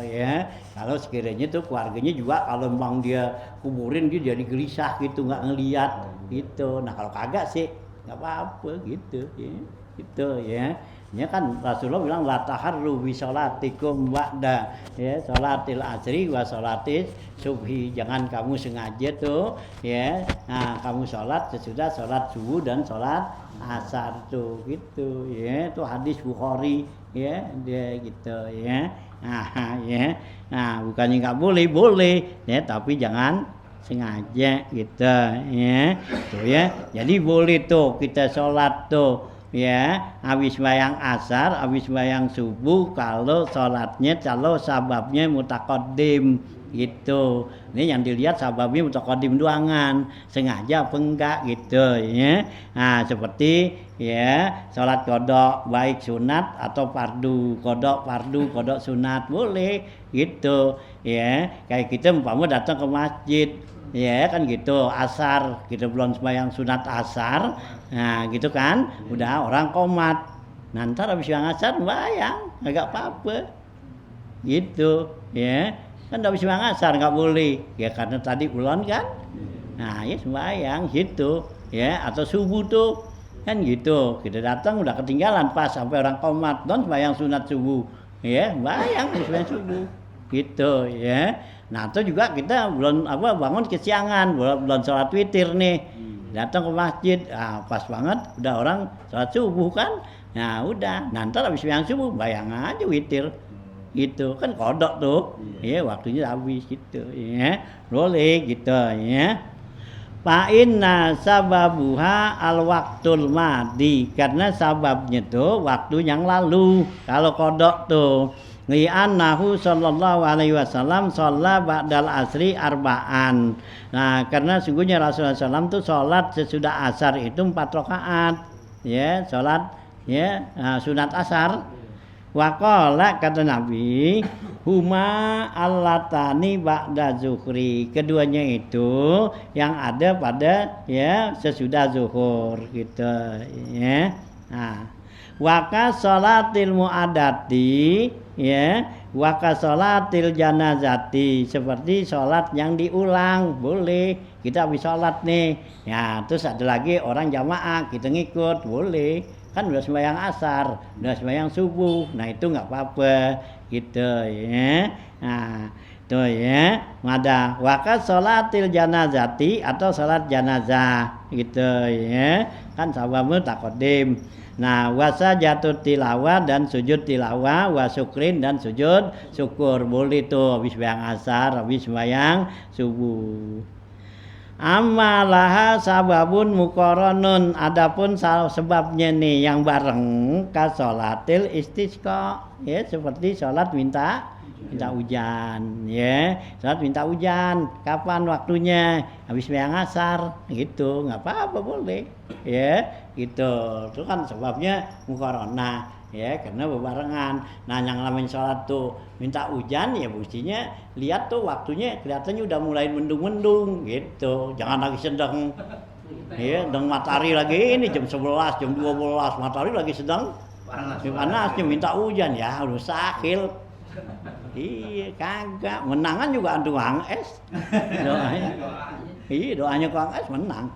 Speaker 1: ya. Kalau sekiranya tuh keluarganya juga kalau memang dia kuburin dia jadi gelisah gitu, nggak ngelihat gitu. Nah kalau kagak sih nggak apa-apa gitu ya, gitu ya. Ya kan Rasulullah bilang la taharru bi sholatikum ba'da ya sholatil asri wa sholatis subhi, jangan kamu sengaja tuh ya, nah kamu sholat sesudah sholat subuh dan sholat asar tuh gitu ya, itu hadis Bukhari ya dia gitu ya. Nah ya, nah bukannya nggak boleh ya, tapi jangan sengaja gitu ya tuh ya. Jadi boleh tuh kita sholat tuh ya habis bayang asar, habis bayang subuh kalau sholatnya, kalau sababnya mutaqaddim gitu. Ini yang dilihat sababnya mutaqaddim duangan, sengaja apa enggak gitu ya. Nah, seperti ya salat qada baik sunat atau fardu, qada sunat boleh gitu ya. Kayak kita umpama datang ke masjid ya kan gitu, asar kita belum sembahyang sunat asar. Nah, gitu kan, udah orang qomat. Nah, ntar habis yang asar sembahyang, agak apa-apa. Gitu ya. Kan habis yang asar nggak boleh ya karena tadi ulon kan. Nah, ya sembahyang gitu ya, atau subuh tuh kan gitu. Kita datang udah ketinggalan pas sampai orang qomat, don sembahyang sunat subuh. Ya, sembahyang sembahyang subuh. Gitu ya. Nah, itu juga kita belum bangun kesiangan, belum sholat witir nih. Datang ke masjid, pas banget udah orang sholat subuh kan. Nah, udah, nanti habis sembahyang subuh bayang aja witir. Gitu kan kodok tuh. Ya, waktunya habis gitu ya. Boleh gitu ya. Fa inna sababuha al-waqtul madi, karena sababnya tuh waktu yang lalu. Kalau kodok tuh li'annahu sallallahu alaihi wasallam shalla ba'dal asri arba'an. Nah, karena sungguhnya Rasulullah SAW tuh sholat sesudah asar itu 4 rakaat. Ya, sholat ya sunat asar. Waqala kata Nabi, huma allatani ba'da zuhri. Keduanya itu yang ada pada ya sesudah zuhur gitu ya. Nah, waka sholatil mu'adati ya, waka sholatil janazati, seperti sholat yang diulang boleh. Kita habis sholat nih ya, terus ada lagi orang jamaah kita ngikut boleh. Kan udah sembahyang asar, udah sembahyang subuh, nah itu nggak apa-apa gitu ya. Nah itu ya, ada wakat sholatil janazati atau sholat janazah gitu ya, kan sababnya taqaddim. Nah wasa jatuh tilawah dan sujud tilawah, wasukrin dan sujud syukur boleh tuh habis sembahyang asar, habis sembahyang subuh. Amalaha sababun muqaranun, adapun sebabnya nih yang bareng ka sholatil istisqa ya, seperti sholat minta hujan ya. Sholat minta hujan kapan waktunya? Habis sembahyang asar gitu, nggak apa-apa boleh ya gitu. Itu kan sebabnya muqaranah ya, karena bebarengan. Nah, yang namanya sholat tuh minta hujan ya mestinya lihat tuh waktunya kelihatannya udah mulai mendung-mendung gitu. Jangan lagi sedang ya, sedang matahari lagi ini jam 11, jam 12 matahari lagi sedang panasnya minta hujan ya udah sakil. Iya kagak, menangan juga tukang es. Doanya. Iya, doanya tukang es menang.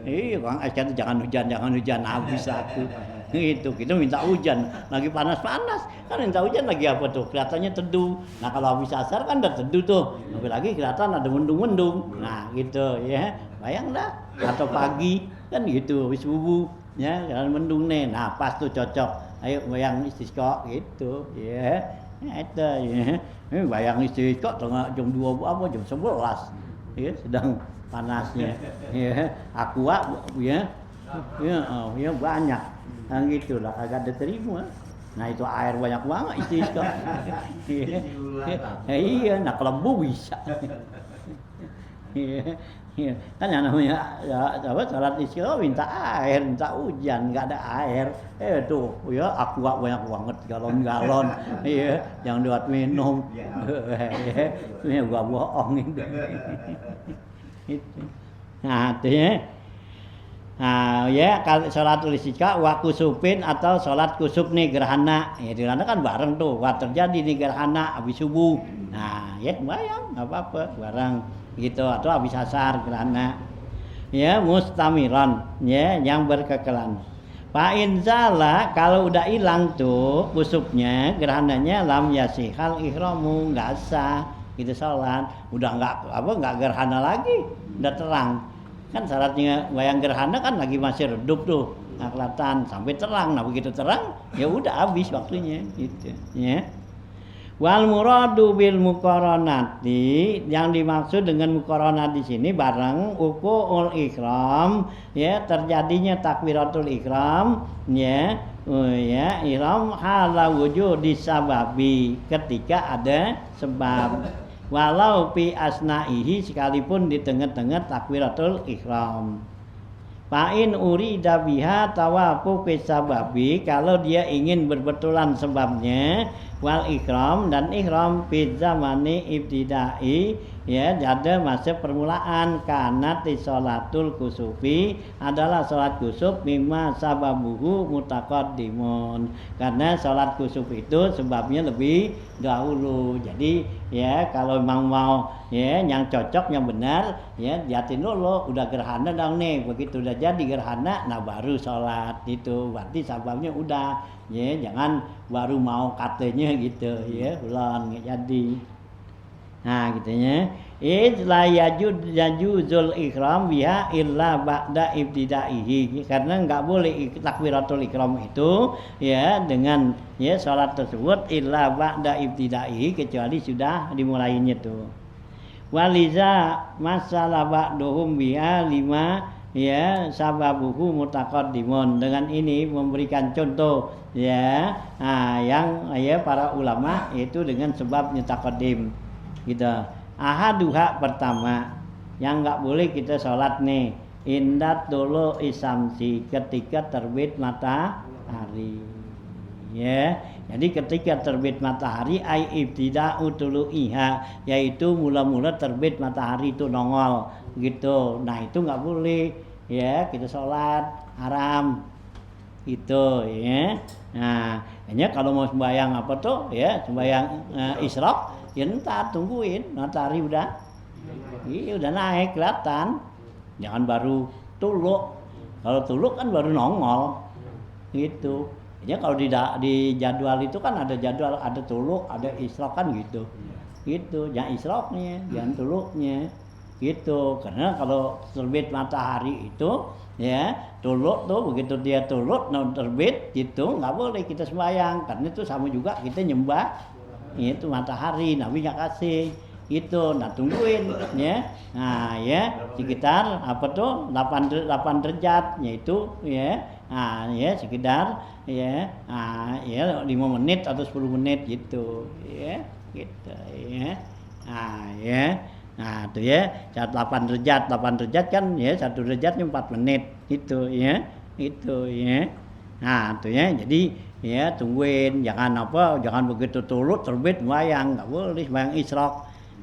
Speaker 1: Iya, tukang es kata jangan hujan habis aku. Gitu, kita minta hujan, lagi panas-panas, kan minta hujan lagi apa tuh, kelihatannya teduh. Nah kalau habis asar kan udah teduh tuh, lebih lagi kelihatan ada mendung-mendung. Nah gitu ya, bayang dah. Atau pagi kan gitu, habis subuh ya, jalan mendung nih. Nah pas tuh cocok, ayo bayang istisqa gitu ya. Itu ya, ini bayang istisqa tengah jam 2 apa jam 11 ya, sedang panasnya ya, aqua ya. Ya banyak. Nah gitu lah, kagak diterima. Nah itu air banyak banget istisqa. Iya, nah kelembu bisa. Iya, kan yang namanya ya, sholat istisqa minta air, minta hujan, nggak ada air. Tuh, ya aqua banyak banget galon-galon. Iya, yang buat minum. Ini gua bohong itu. Nah, itu ya. Nah ya kalau sholat istisqa wa kusupin atau sholat kusuf nih gerhana ya, gerhana kan bareng tuh, wah terjadi nih gerhana habis subuh. Nah ya bayang nggak apa-apa bareng gitu, atau habis asar gerhana ya mustamiran ya yang berkekelan. Fa inzala, kalau udah hilang tuh kusupnya gerhananya lam yasihal ihramu, nggak sah gitu sholat, udah nggak gerhana lagi, udah terang. Kan syaratnya wayang gerhana kan lagi masih redup tuh, nggak kelihatan sampai terang. Nah begitu terang ya udah habis waktunya gitu ya. Wal muradu bil muqaranati, yang dimaksud dengan muqaranah di sini bareng uqul ihram ya, terjadinya takbiratul ihram ya. Ya ihram hala wujudi sababi, ketika ada sebab walau pi asnaihi sekalipun di tengah-tengah takbiratul ihram. Fa'in urida biha tawafu sababi, kalau dia ingin berbetulan sebabnya wal ihram dan ihram fi zamani ibtidai, ya, pada masa permulaan, karena sholatul kusufi adalah sholat kusuf mimma sababuhu mutaqaddimun, karena sholat kusuf itu sebabnya lebih dahulu. Jadi ya kalau memang mau ya yang cocok yang benar ya liatin dulu udah gerhana dong nih, begitu udah jadi gerhana nah baru sholat, itu berarti sebabnya udah ya, jangan baru mau katanya gitu ya ulang nggak jadi. Nah gitunya la yajuzul ihram biha illa ba'da ibtidaihi, karena enggak boleh takbiratul ihram itu ya dengan ya salat tersebut illa ba'da ibtidaihi, kecuali sudah dimulainya tuh. Waliza masalah ba'duhum biha lima ya sababuhu mutaqaddimun, dengan ini memberikan contoh ya yang ya para ulama yaitu dengan sebabnya taqaddim gitu. Ahaduha pertama yang nggak boleh kita sholat nih indat dulu isamsi, ketika terbit matahari ya. Jadi ketika terbit matahari ai ibtida'u tulu'iha, yaitu mula-mula terbit matahari itu nongol gitu. Nah itu nggak boleh ya kita sholat, haram itu ya. Nah hanya kalau mau sembahyang apa tuh ya sembahyang isyraq ya ntar tungguin matahari udah naik kelihatan, jangan baru tuluk. Kalau tuluk kan baru nongol gitu. Ya kalau di jadwal itu kan ada jadwal, ada tuluk, ada isyraq kan gitu. Gitu, jangan isyraqnya, jangan tuluknya. Gitu. Karena kalau terbit matahari itu ya tuluk tuh, begitu dia tuluk terbit gitu nggak boleh kita sembahyang, karena itu sama juga kita nyembah itu matahari, Nabi nggak kasih gitu. Nah tungguin ya, nah ya sekitar apa tuh 8 derajat yaitu ya, nah ya sekitar ya, ya 5 menit atau 10 menit gitu ya, gitu ya. Nah ya, nah tuh ya 8 derajat kan ya 1 derajatnya 4 menit gitu ya, itu ya. Nah tuh ya, jadi ya tungguin, jangan begitu tuluk terbit sembahyang, nggak boleh sembahyang isyraq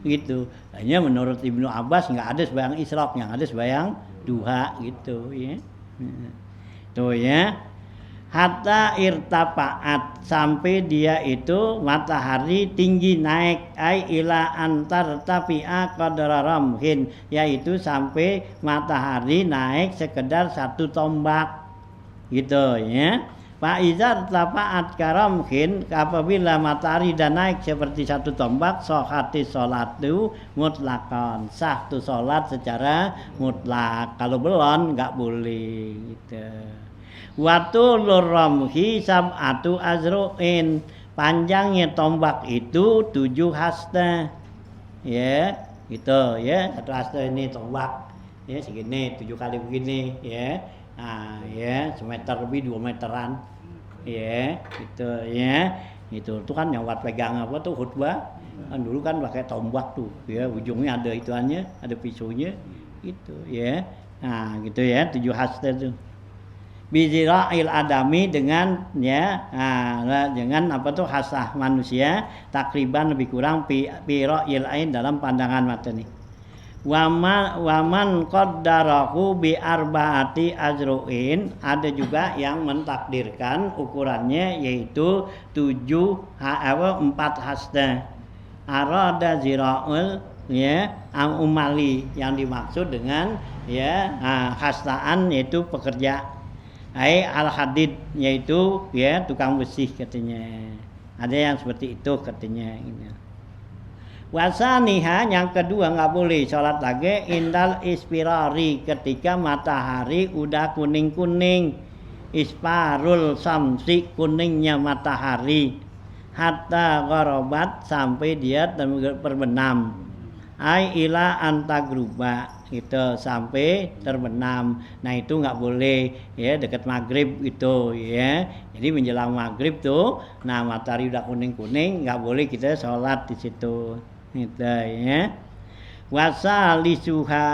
Speaker 1: gitu. Hanya menurut Ibnu Abbas nggak ada sembahyang isyraq, yang ada sembahyang duha gitu ya. Tuh ya, hatta irtafaat, sampai dia itu matahari tinggi naik, ai ila antar tafi'a qadra ramhin, yaitu sampai matahari naik sekedar 1 tombak gitu ya. Fa'izar tafaat karamhin, apabila matahari dan naik seperti 1 tombak, sohati sholatu mutlakon, sah tu sholat secara mutlak. Kalau belum nggak boleh gitu. Watu lurramhi sab'atu azru'in, panjangnya tombak itu 7 hasta ya gitu ya. 1 hasta ini tombak ya segini, 7 kali begini ya. Nah ya semeter lebih 2 meteran ya gitu ya. Itu kan yang buat pegang apa tuh khutbah kan dulu kan pakai tombak tuh ya, ujungnya ada ituannya, ada pisunya gitu ya. Nah gitu ya 7 hasta tuh. Bizira'il adami, dengan ya dengan apa tuh hasah manusia, takriban lebih kurang pira'il ain, dalam pandangan mata nih. Waman qaddarahu bi arba'ati azru'in, ada juga yang mentakdirkan ukurannya yaitu 4 hasta. Arada zira'ul ya umali, yang dimaksud dengan ya hastaan yaitu pekerja, ai al hadid, yaitu ya tukang besi katanya. Ada yang seperti itu katanya ini. Wasaniha, yang kedua nggak boleh sholat lagi indal ispirari, ketika matahari udah kuning-kuning, isparul samsi, kuningnya matahari, hatta gharabat, sampai dia terbenam, ai ila antagruba, itu sampai terbenam. Nah itu nggak boleh ya dekat maghrib itu ya. Jadi menjelang maghrib tuh, nah matahari udah kuning-kuning, nggak boleh kita sholat di situ. Gitu ya. Wasalisuha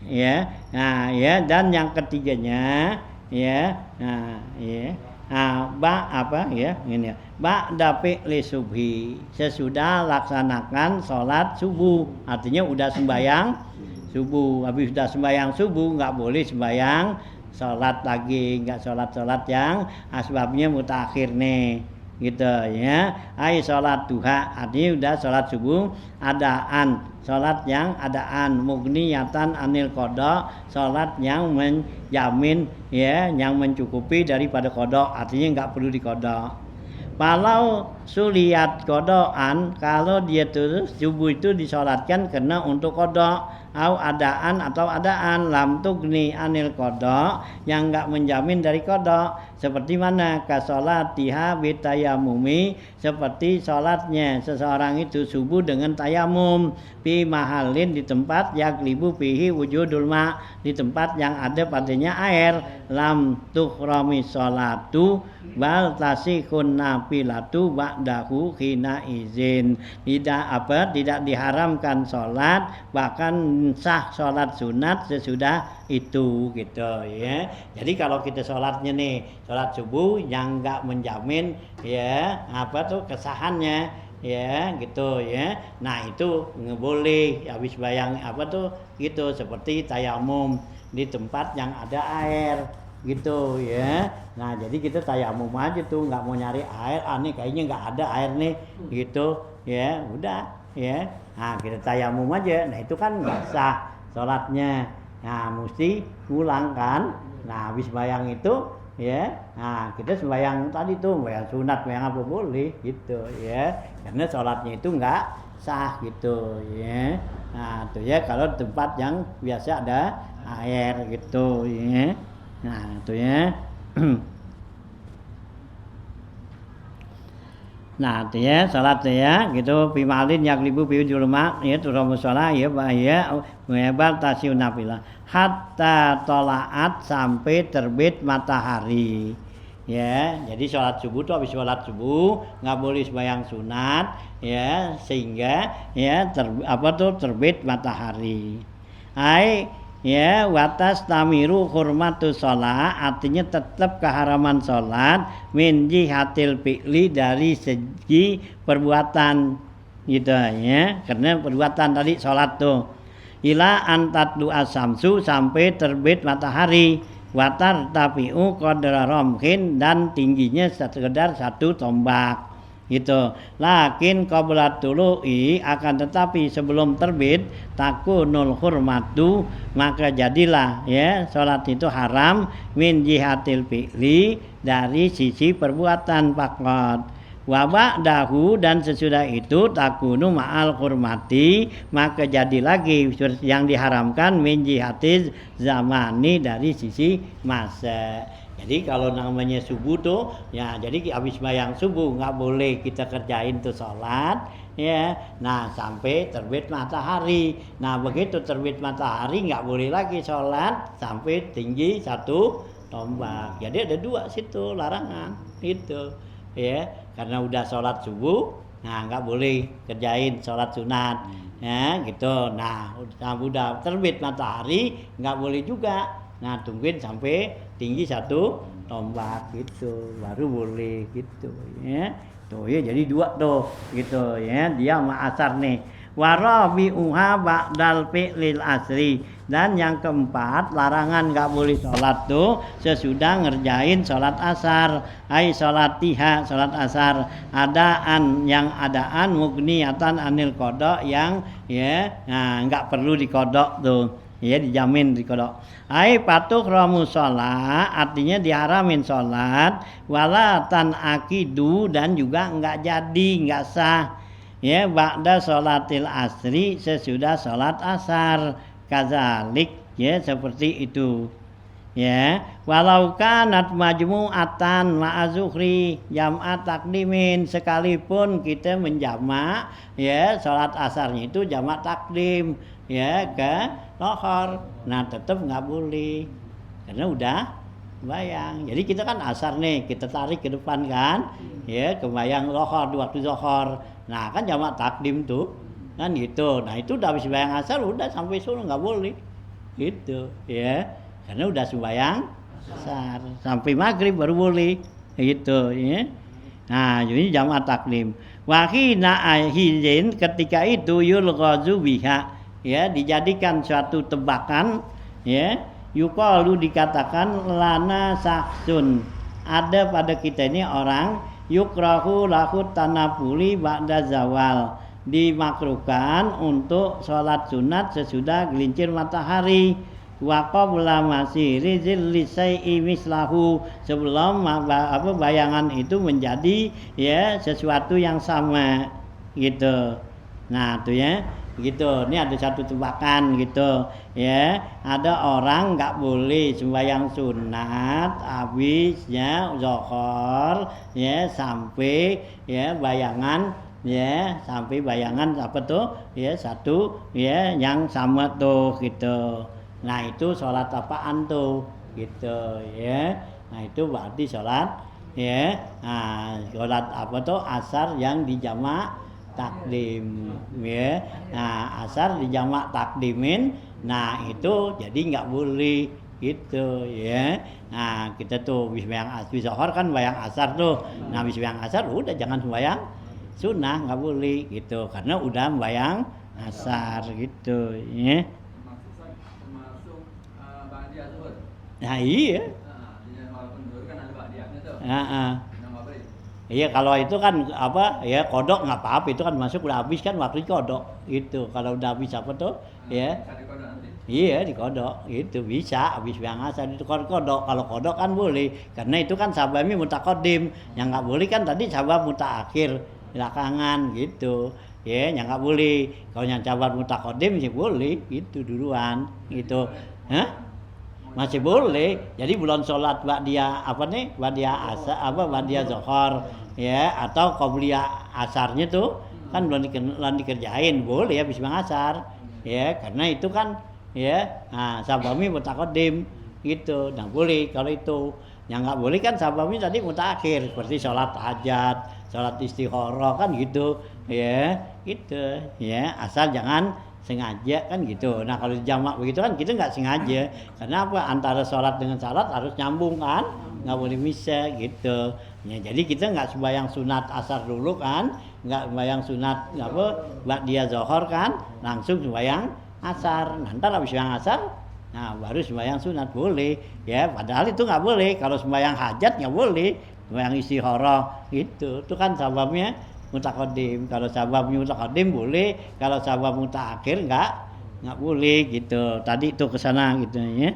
Speaker 1: ya. Nah, ya, dan yang ketiganya ya. Nah, ya. Nah, apa ya? Ini ya. Ba'da fi'li subhi, sesudah laksanakan sholat subuh. Artinya udah sembahyang subuh. Habis sudah sembahyang subuh nggak boleh sembahyang sholat lagi, nggak sholat yang asbabnya mutakhir nih, gitu ya. Ai sholat duha, artinya udah sholat subuh adaan, sholat yang adaan, mughniyatan anil qada, sholat yang menjamin ya, yang mencukupi daripada qada, artinya nggak perlu diqada. Kalau suliat kodoan, kalau dia tuh subuh itu disolatkan karena untuk kodok, au adaan atau adaan, lam tugni anil kodok, yang enggak menjamin dari kodok. Seperti mana? Kasolatiha bitayamumi, seperti sholatnya seseorang itu subuh dengan tayamum, fi mahalin, di tempat yaglibu fihi wujudul ma, di tempat yang ada padanya air, lam tuhrami sholatu bal tasihun nafilatu ba'dahu khina izin, tidak diharamkan sholat, bahkan sah sholat sunat sesudah itu, gitu ya. Jadi kalau kita sholatnya nih, sholat subuh yang enggak menjamin ya kesahannya ya, gitu ya. Nah, itu nggak boleh habis bayang gitu, seperti tayamum di tempat yang ada air, gitu ya. Nah, jadi kita tayamum aja tuh, nggak mau nyari air, nih kayaknya nggak ada air nih, gitu ya, udah ya. Nah, kita tayamum aja. Nah, itu kan nggak sah sholatnya. Nah, mesti ulang kan. Nah, habis bayang itu ya, nah kita sembahyang tadi tuh, sembahyang sunat, sembahyang apa boleh, gitu ya, karena sholatnya itu nggak sah, gitu ya. Nah, tuh ya, kalau tempat yang biasa ada air, gitu ya. Nah, itu ya. Nah, itu ya, salat ya, gitu, pimalin yaglibu fi julma, ya, turamu sholat, ya, bahaya, menyebar tasiun nafilah, hatta tolaat, sampai terbit matahari. Ya, jadi sholat subuh tuh, habis sholat subuh nggak boleh sembahyang sunat, ya, sehingga ya terbit matahari. Ya, watas tamiru hurmatu sholat, artinya tetap keharaman sholat min jihatil fi'li, dari segi perbuatan, gitu ya, karena perbuatan tadi sholat tuh, ila antatlu asamsu, sampai terbit matahari, watar tapiu qadra romhin, dan tingginya sekedar 1 tombak, gitu. Lakin qabla tulu'i, akan tetapi sebelum terbit, takunul hurmatu, maka jadilah ya salat itu haram min jihatil fi'li, dari sisi perbuatan faqat. Wa ba'dahu, dan sesudah itu takunu ma'al hurmati, maka jadi lagi yang diharamkan min jihatiz zamani, dari sisi masa. Jadi kalau namanya subuh tuh ya, jadi habis bayang subuh nggak boleh kita kerjain tuh sholat ya. Nah, sampai terbit matahari. Nah, begitu terbit matahari nggak boleh lagi sholat sampai tinggi 1 tombak. Jadi ada 2 situ larangan itu ya, karena udah sholat subuh, nah nggak boleh kerjain sholat sunat ya, gitu. Nah, udah terbit matahari nggak boleh juga. Nah, tungguin sampai tinggi 1 tombak, gitu, baru boleh, gitu ya. Tuh ya, jadi 2 tuh, gitu ya, dia sama asar nih. Warabi'uha ba'dal fi'lil asri, dan yang keempat, larangan nggak boleh sholat tuh sesudah ngerjain sholat asar. Ai sholatiha, sholat asar, adaan, yang adaan, mughniyatan anil qada, yang ya, nah nggak perlu dikodok tuh ya, dijamin dikodok. Ai patuh ramu sholat, artinya diharamin sholat, walatan akidu, dan juga enggak jadi, enggak sah ya, ba'da sholatil asri, sesudah sholat asar, kazalik ya, seperti itu ya. Walau kanat majmu'atan ma'azuhri jam'at takdimin, sekalipun kita menjamak ya sholat asarnya itu jamak takdim ya ke lohor, nah tetap nggak boleh karena udah bayang. Jadi kita kan asar nih, kita tarik ke depan kan ya, kebayang lohor, waktu lohor. Nah kan jamak takdim tuh kan gitu. Nah itu udah habis sembahyang asar udah sampai subuh nggak boleh gitu ya, karena udah sembahyang asar sampai maghrib baru boleh gitu ya. Nah jadi jamak takdim. Wahina ahizin ketika itu yulghazu biha ya, dijadikan suatu tebakan ya, yuqalu dikatakan lana saksun, ada pada kita ini orang yukrahu lahu tanafuli ba'da zawal, dimakruhkan untuk sholat sunat sesudah gelincir matahari, wa qabla masiri zilli syai'i mislahu, sebelum bayangan itu menjadi ya sesuatu yang sama gitu. Nah tuh ya gitu. Ini ada satu tebakan gitu ya, ada orang nggak boleh sembahyang sunat habisnya zuhur ya sampai ya bayangan ya, sampai bayangan apa tuh ya satu ya yang sama tuh gitu. Nah itu sholat apaan tuh gitu ya. Nah itu berarti sholat ya, nah sholat apa tuh asar yang dijamak takdim ya. Nah asar dijamak takdimin, nah itu jadi nggak boleh gitu ya. Nah kita tuh habis zuhur kan bayang asar tuh, nah habis bayang asar udah jangan sembahyang sunnah, nggak boleh gitu karena udah bayang asar gitu ya.
Speaker 3: Termasuk ba'diyah zuhur.
Speaker 1: Nah iya.
Speaker 3: Walaupun zuhur kan ada ba'diyahnya tuh.
Speaker 1: Iya kalau itu kan apa ya kodok nggak apa-apa, itu kan masuk udah habis kan waktu kodok itu, kalau udah habis apa tuh ya.
Speaker 3: Bisa dikodok nanti.
Speaker 1: Iya dikodok itu bisa habis bayang asar itu kodok. Kalau kodok kan boleh karena itu kan sabami mutaqaddim, yang nggak boleh kan tadi sabab mutaakhir belakangan gitu ya, yang nggak boleh. Kalau yang sabab mutaqaddim sih boleh gitu duluan gitu. Hah? Masih boleh. Jadi bulan sholat ba'diyah apa nih, ba'diyah asar apa ba'diyah zuhur ya, atau qobliyah asarnya tuh kan belum dikerjain boleh habis bayang asar ya, karena itu kan ya nah sabami mutaqaddim gitu. Nah boleh kalau itu. Yang nggak boleh kan sabami tadi mutaakhir, seperti sholat hajat, sholat istikharah kan gitu ya, gitu ya, asal jangan sengaja kan gitu. Nah kalau jamak begitu kan kita nggak sengaja, karena apa, antara sholat dengan sholat harus nyambung kan, nggak boleh bisa gitu ya. Jadi kita nggak sembahyang sunat asar dulu kan, nggak sembahyang sunat apa ba'diyah zuhur kan, langsung sembahyang asar. Nanti habis sembahyang asar nah baru sembahyang sunat boleh ya, padahal itu nggak boleh. Kalau sembahyang hajat nggak boleh, sembahyang istikharah gitu, itu kan sababnya mutaqaddim. Kalau sababnya mutaqaddim boleh, kalau sabab mutaakhir nggak boleh gitu. Tadi itu kesana gitu ya.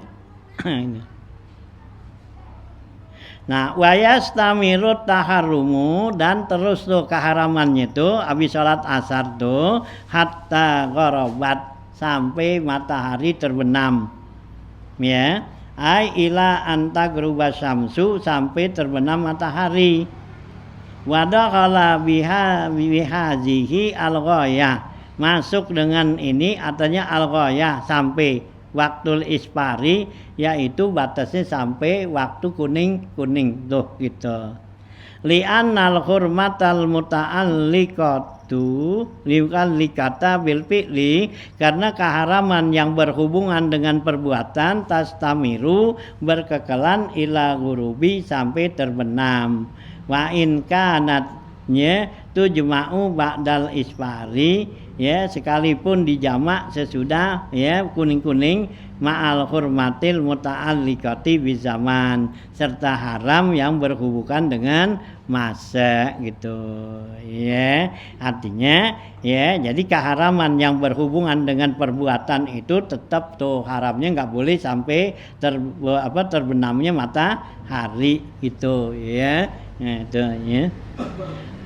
Speaker 1: Nah wayastamiru taharrumu, dan terus tuh keharamannya tuh habis sholat asar tuh hatta gharabat, sampai matahari terbenam ya, ai ila anta gruba syamsu, sampai terbenam matahari. Wadakhala bihazihi al-ghayah, masuk dengan ini artinya al-ghayah sampai waktul isfari, yaitu batasnya sampai waktu kuning tuh gitu. Li'annal hurmatal muta'alliqatu likata bil fi'li, karena keharaman yang berhubungan dengan perbuatan, tastamiru berkekalan ila ghurubi, sampai terbenam. Wa in kanatnya tujma'u ba'dal isfari ya, sekalipun dijamak sesudah ya kuning ma'al hurmatil muta'alliqati bizaman, serta haram yang berhubungan dengan masa gitu ya. Artinya ya, jadi keharaman yang berhubungan dengan perbuatan itu tetap tuh haramnya nggak boleh sampai terbenamnya matahari gitu ya. Nah, itu ya.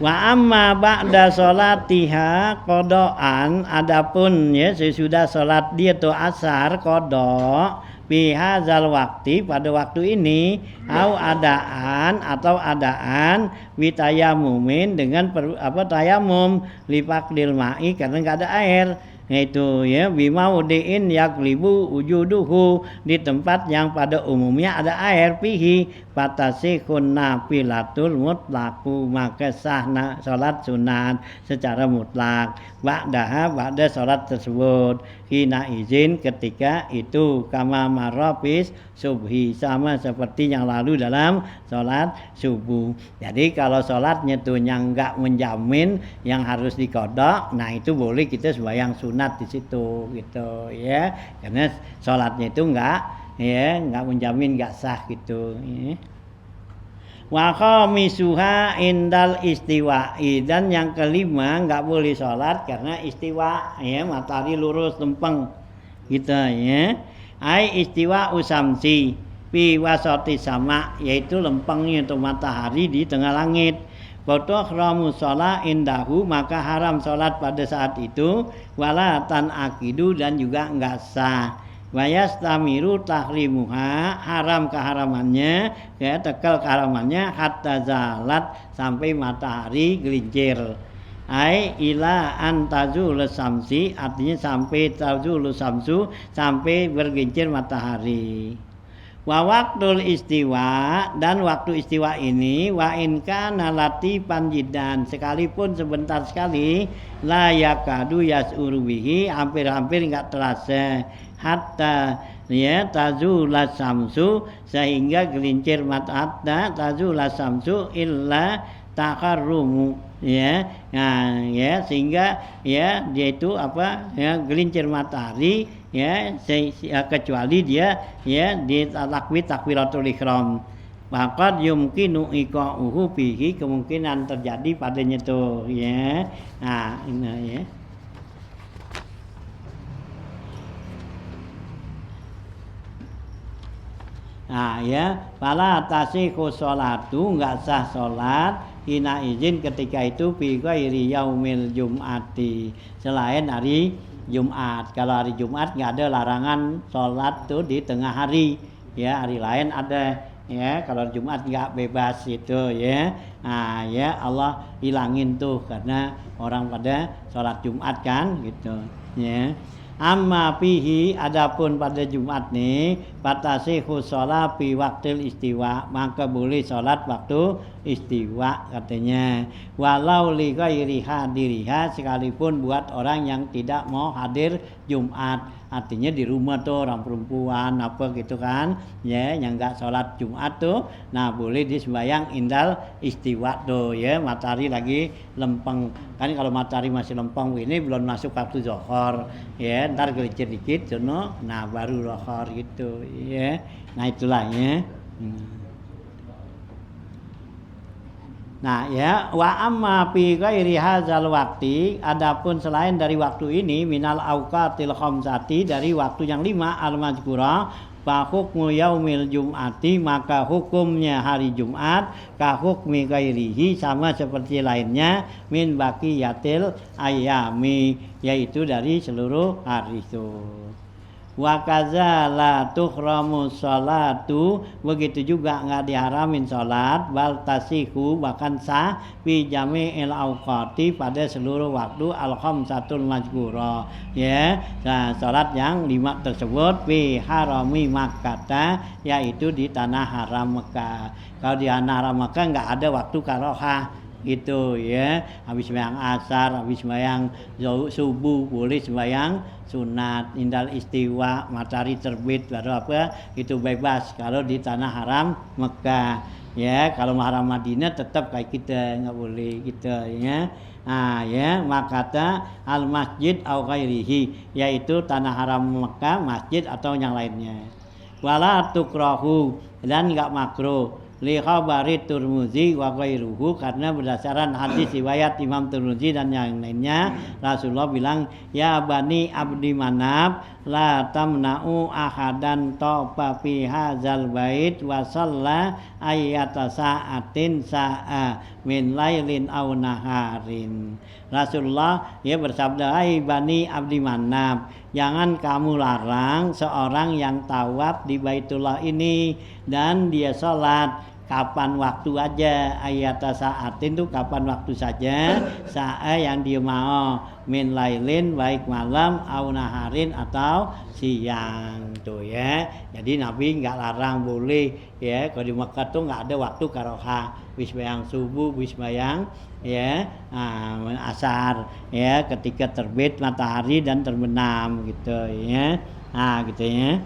Speaker 1: Wa amma ba'da sholatiha qadaan, adapun ya sesudah sholat dia tuh asar qada fi hadzal waqti, pada waktu ini, au adaan witayamumin, dengan tayamum lifaqdil ma'i, karena enggak ada air. yaitu ya bimaudiin yaklibu wujuduhu, di tempat yang pada umumnya ada air, fihi fatasikhun nafilatul mutlaqu, maka sah salat sunat secara mutlak ba'da salat tersebut, hina izin ketika itu, kama marofis subhi, sama seperti yang lalu dalam salat subuh. Jadi kalau salatnya tuh yang enggak menjamin yang harus dikodok, nah itu boleh kita sembahyang sunat di situ gitu ya, karena salatnya itu enggak menjamin, enggak sah gitu ya. Wa khamisuha indal istiwa'i, dan yang kelima enggak boleh salat karena istiwa ya, matahari lurus lempeng gitu ya. Ai istiwa usamsi fi wasati sama, yaitu lempengnya itu matahari di tengah langit. Botoh ramu sholat indahu, maka haram sholat pada saat itu, wala tan akidu, dan juga enggak sah. Wayastamiru tahrimuha, haram keharamannya ya, tekel keharamannya hatta zalat, sampai matahari gelincir. Ai ila antazul samsi, artinya sampai tazul samsu, sampai bergelincir matahari. Wa waktul istiwa, dan waktu istiwa ini wa in kana latifan jiddan, sekalipun sebentar sekali, la yakadu yas'uru bihi, hampir-hampir enggak terasa, hatta ya tazulas samsu, sehingga gelincir matahari, tazulas samsu illa takarrumu ya. Nah ya, sehingga ya dia itu apa ya, gelincir matahari ya, kecuali dia ya di takbiratul ihram, maka yumkinu iqa'uhu bihi, kemungkinan terjadi padanya tuh ya. Nah ini ya. Nah ya, fala tasihhu sholatu, enggak sah salat hina izin ketika itu fi ghairi yaumil jum'ati, selain hari Jumat. Kalau hari Jumat enggak ada larangan salat tuh di tengah hari ya, hari lain ada ya. Kalau Jumat enggak bebas itu ya. Nah ya, Allah hilangin tuh karena orang pada salat Jumat kan gitu ya. Amma fihi, adapun pada Jumat nih, fatasihu sholat fi waktil istiwa, maka boleh sholat waktu istiwa katanya. Walau li ghairi hadiriha, sekalipun buat orang yang tidak mau hadir Jumat, artinya di rumah tuh orang perempuan apa gitu kan ya, yang enggak sholat Jumat tuh, nah boleh disembahyang indal istiwa tuh ya, matahari lagi lempeng kan. Kalau matahari masih lempeng ini belum masuk waktu zuhur ya, ntar gelincir dikit sono, nah baru zuhur gitu ya. Nah itulah ya. Nah ya, wa amma fi ghairi hadzal waqti, adapun selain dari waktu ini, minal auqatil khamsati, dari waktu yang 5 al-mazkura, fa hukmu yaumil jum'ati, maka hukumnya hari Jumat ka hukmi ghairihi, sama seperti lainnya, min baqiyatil ayami, yaitu dari seluruh hari itu. Wa kaza la tuhramu sholatu, begitu juga enggak diharamin salat, bal tasihu, bahkan sah, fi jami'il auqati, pada seluruh waktu al khamsatul mazkura ya. Nah, salat yang 5 tersebut fi harami Makkah, yaitu di tanah haram Mekah. Kalau di tanah haram Mekah enggak ada waktu karohah gitu ya, habis sembahyang asar, habis sembahyang subuh boleh sembahyang sunat, indal istiwa, matahari terbit baru apa itu bebas kalau di tanah haram Mekah ya. Kalau haram Madinah tetap kayak kita nggak boleh gitu ya. Nah ya, makata al masjid au ghairihi, yaitu tanah haram Mekah, masjid atau yang lainnya. Wala tukrahu, dan enggak makruh, li khabari Tirmidzi wa ghairuhu, karena berdasarkan hadis riwayat Imam Tirmidzi dan yang lainnya, Rasulullah bilang, ya bani abdi manab la tamna'u ahadan tawfa fi hadzal bait wa shalla ayyata sa'atin sa'a min lailin aw naharin. Rasulullah ya bersabda, hai bani abdi manab, jangan kamu larang seorang yang tawaf di Baitullah ini dan dia sholat kapan waktu aja, ayata saatin tuh kapan waktu saja, saat yang dia mau, min lailin baik malam, au naharin atau siang tuh ya. Jadi Nabi nggak larang, boleh ya. Kalau di Mekah tuh nggak ada waktu karoha, wis bayang subuh, wis bayang ya asar ya, ketika terbit matahari dan terbenam gitu ya. Gitu ya.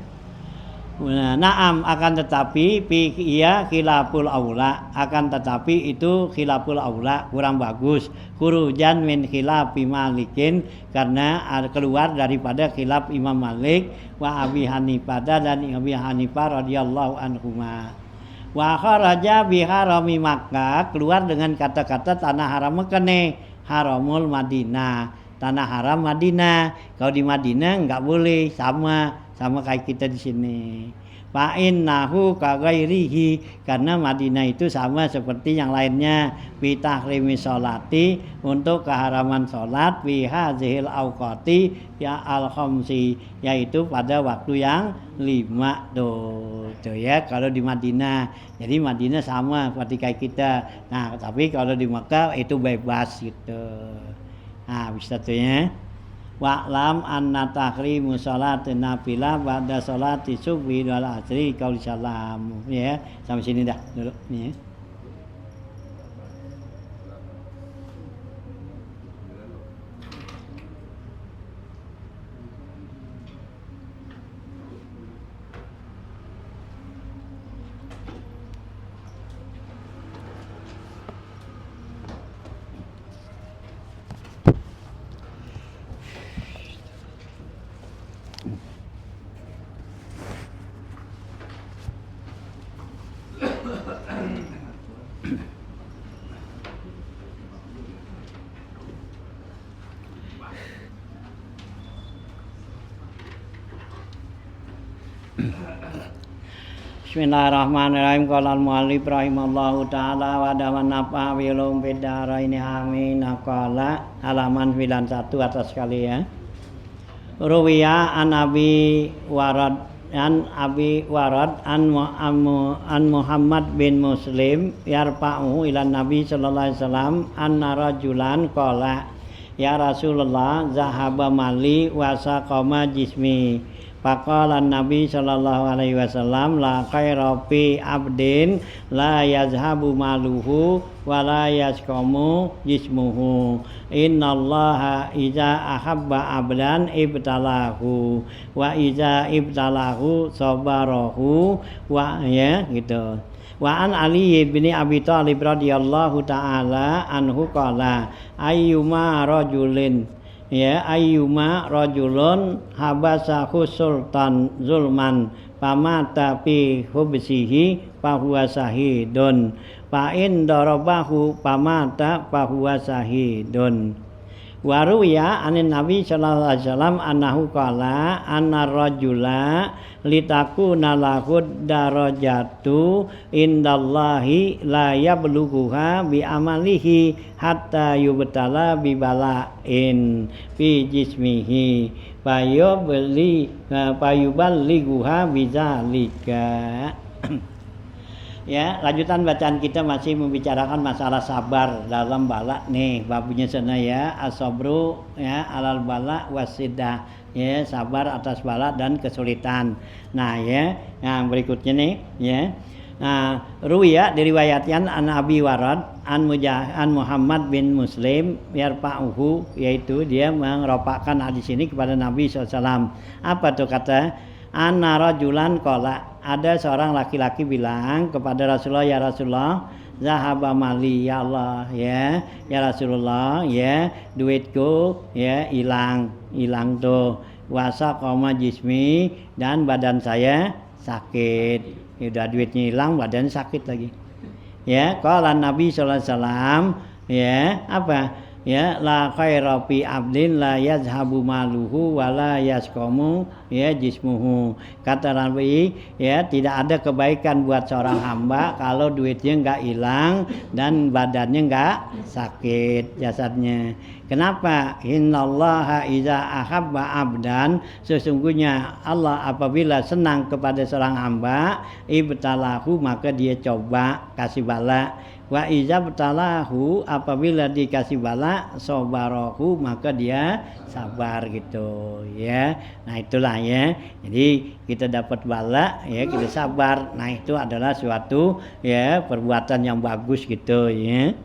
Speaker 1: Naam, akan tetapi iya khilaful aula, akan tetapi itu khilaful aula, kurang bagus, khurujan min khilafi Malikin, karena keluar daripada khilaf Imam Malik wa Abi Hanifah dan Abi Hanifah radhiyallahu anhuma. Wa kharaja bi harami Makkah, keluar dengan kata-kata tanah haram Mekah nih, haramul Madinah, tanah haram Madinah. Kalau di Madinah enggak boleh, sama kayak kita di sini. Fa'in nahu kagairihi, karena Madinah itu sama seperti yang lainnya. Fi tahrimi sholati, untuk keharaman sholat, fi hazihil awqati ya al-khamsi, yaitu pada waktu yang 5 tuh ya kalau di Madinah. Jadi Madinah sama seperti kayak kita. Nah tapi kalau di Makkah itu bebas gitu. Nah bisa tuh ya. Wa'lam anna tahrimu sholatin nafilah ba'da sholati subhi wal asri qaul salam ya. Sampai sini dah dulu ya. Bismillahirrahmanirrahim. Qala al-mu'allif rahimallahu taala wa dawan nafa wilum bidaraini amin. Qala halaman 91 atas sekali ya. Ruwiya an Abi Warad an Muhammad bin Muslim yarfa'u ila Nabi sallallahu alaihi wasallam anna rajulan qala ya Rasulullah zahaba mali wa saqama jismi. Faqala Nabi sallallahu alaihi wasallam la khaira fi abdin la yazhabu maluhu wa la yasqamu jismuhu. Innallaha iza ahabba abdan ibtalahu wa iza ibtalahu sabarahu wa ya gitu. Wa an Ali bin Abi Thalib radhiyallahu taala anhu qala ayyuma rajulin ya ayyuma rajulun habasahu sultan zulman famata fi hubsihi fahuwa sahidun fa in darabahu famata fahuwa sahidun. Wa ruwiya anin Nabi sallallahu alaihi wasallam annahu qala anna rajula litakuna lahud darajatu indallahi la yablughuha bi amalihi hatta yubtala bi bala'in fi jismihi fayuballighuha bidzalika. Ya, lanjutan bacaan kita masih membicarakan masalah sabar dalam bala nih, babnya sana ya, as-sabru ya alal bala wasidah ya, sabar atas bala dan kesulitan. Nah ya, yang berikutnya nih ya. Nah, ruwiya diriwayatkan an Abi Warad an Muhammad bin Muslim yarfa'uhu, yaitu dia mengeropakkan hadis ini kepada Nabi SAW. Apa tuh kata? Anna rajulan qala, ada seorang laki-laki bilang kepada Rasulullah, ya Rasulullah, zahaba mali ya Allah ya Rasulullah ya, duitku ya hilang tuh, wasa koma jismi, dan badan saya sakit. Udah duitnya hilang, badan sakit lagi ya. Qala Nabi sallallahu alaihi wasallam ya apa? ya la khaira fi abdin la yazhabu maluhu wa la yasqamu ya jismuhu. Kata Nabi, ya tidak ada kebaikan buat seorang hamba kalau duitnya enggak hilang dan badannya enggak sakit jasadnya. Kenapa? Innallaha iza ahabba abdan, sesungguhnya Allah apabila senang kepada seorang hamba, ibtalahu maka dia coba kasih bala. Wa iza btalahu, apabila dikasih bala, sobarahu maka dia sabar gitu ya. Nah itulah ya. Jadi kita dapat bala ya, kita sabar. Nah itu adalah suatu ya perbuatan yang bagus gitu ya.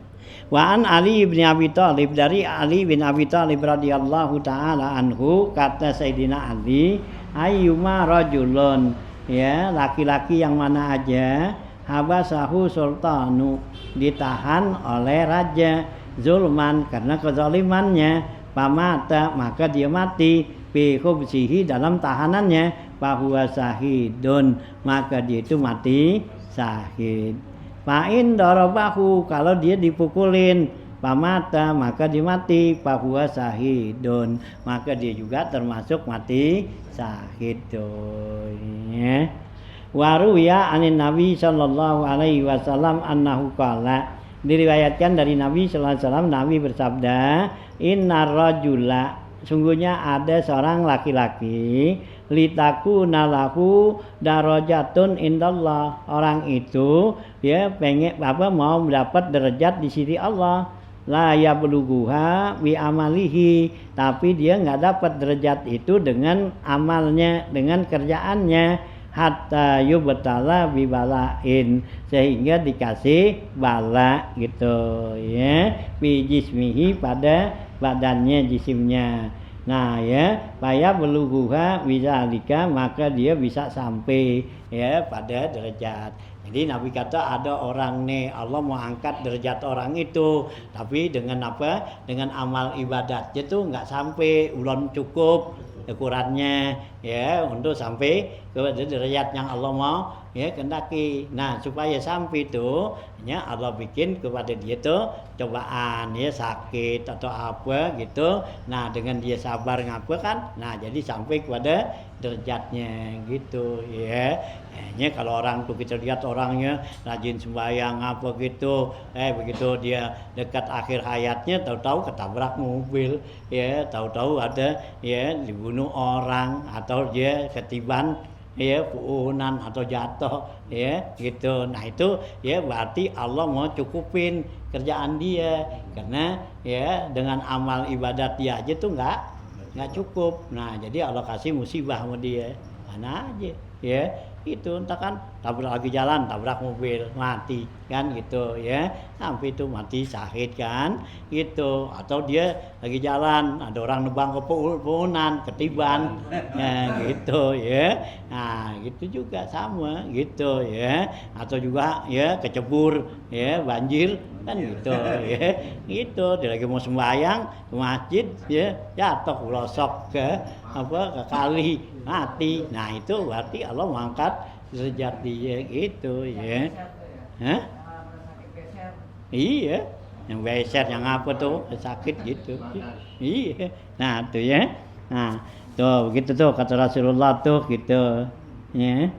Speaker 1: Wa an Ali bin Abi Thalib, dari Ali bin Abi Thalib radhiyallahu taala anhu, kata Sayyidina Ali, ayyuma rajulun, ya laki-laki yang mana aja, habasahu sultanu, ditahan oleh raja, zulman karena kezalimannya, pamata maka dia mati, fi khubsihi dalam tahanannya, bahwa sahidun maka dia itu mati syahid. Fa'in darabahu, kalau dia dipukulin, pamata maka dia mati, bahwa sahidun maka dia juga termasuk mati syahid ya. Waruya anin Nabi sallallahu alaihi wasallam annahu qala, diriwayatkan dari Nabi sallallahu alaihi wasallam, Nabi bersabda, innar rajula, sungguhnya ada seorang laki-laki, litakuna lahu darajatun indallah, orang itu ya pengen mau mendapat derajat di sisi Allah, la yablughuha bi amalihi, tapi dia enggak dapat derajat itu dengan amalnya, dengan kerjaannya, hatta yubtala bi balain, sehingga dikasih bala gitu ya, bi jismihi pada badannya, jisimnya. Nah ya, paya belughuha bizalika, maka dia bisa sampai ya pada derajat. Jadi Nabi kata ada orang nih, Allah mau angkat derajat orang itu, tapi dengan apa? Dengan amal ibadatnya tuh nggak sampai, ulun cukup ukurannya ya untuk sampai ke derajat yang Allah mau ya kendaki. Nah supaya sampai itu ya Allah bikin kepada dia tuh cobaan ya, sakit atau apa gitu. Nah dengan dia sabar ngapa kan, nah jadi sampai kepada derajatnya gitu ya. Kayaknya kalau orang tuh kita lihat orangnya rajin sembahyang apa gitu, begitu dia dekat akhir hayatnya tahu-tahu ketabrak mobil ya, tahu-tahu ada ya dibunuh orang, atau dia ketiban ya puunan atau jatuh ya gitu. Nah itu ya berarti Allah mau cukupin kerjaan dia, karena ya dengan amal ibadat dia aja tuh nggak cukup. Nah jadi Allah kasih musibah sama dia, mana aja ya itu, entah kan tabrak lagi jalan, tabrak mobil, mati kan gitu ya, sampai itu mati syahid kan gitu. Atau dia lagi jalan, ada orang nebang ke puunan, ketiban ya gitu ya. Nah gitu juga sama gitu ya. Atau juga ya kecebur ya, banjir kan gitu ya, gitu. Dia lagi mau sembahyang ke masjid ya, jatuh pelosok ke kali, mati. Nah itu berarti Allah mengangkat derajat dia gitu ya. Hah? Iya, yang beser, yang apa tuh sakit gitu. Iya. Nah tuh ya. Nah tuh begitu tuh kata Rasulullah tuh gitu ya.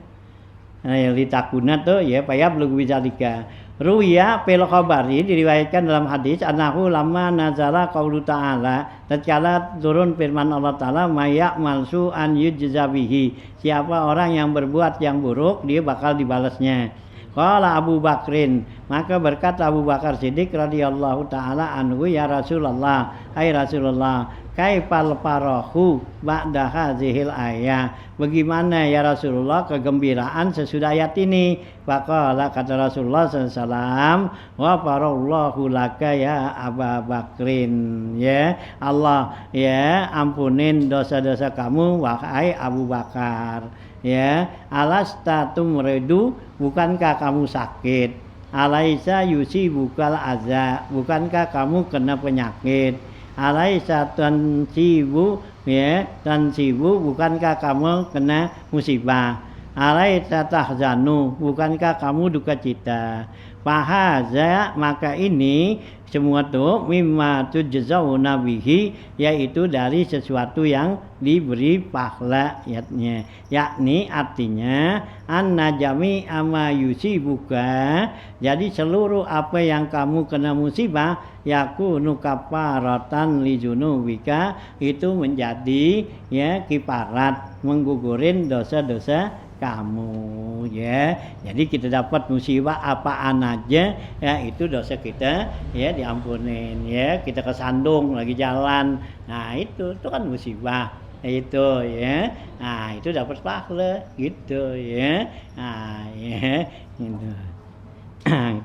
Speaker 1: Litakuna tuh ya payah belum bisa dika. Ruya pel khabari, diriwayatkan dalam hadis, annahu lamma nazala qaulu ta'ala, tatkala turun firman Allah Ta'ala, mayya'mal su'an yujza bihi, siapa orang yang berbuat yang buruk dia bakal dibalasnya. Qala Abu Bakrin, maka berkata Abu Bakar Siddiq radhiyallahu taala anhu, ya Rasulullah, hai Rasulullah, kaifal farahu ba'da hadzihil ayah, bagaimana ya Rasulullah kegembiraan sesudah ayat ini? Faqala, kata Rasulullah SAW, wa farallahu laka ya Abu Bakrin, ya Allah ya ampunin dosa-dosa kamu wahai Abu Bakar ya. Alasta tumridu, bukankah kamu sakit? Alaisa yusibukal adza, bukankah kamu kena penyakit? Alaisa tansibu ya, tansibu, bukankah kamu kena musibah? Alaisa tahzanu, bukankah kamu duka cita? Fahaza, maka ini semua tuh mimma tujzauna bihi, yaitu dari sesuatu yang diberi pahala, yakni artinya anna jami ama yusibuka, jadi seluruh apa yang kamu kena musibah yakunu kafaratan li dzunubika, itu menjadi ya kifarat, menggugurin dosa-dosa kamu, ya. Jadi kita dapat musibah apaan aja, ya itu dosa kita ya diampunin, ya. Kita kesandung lagi jalan, nah itu kan musibah itu, ya. Nah itu dapat pahala gitu, ya. Nah ya gitu.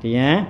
Speaker 1: Gitu ya.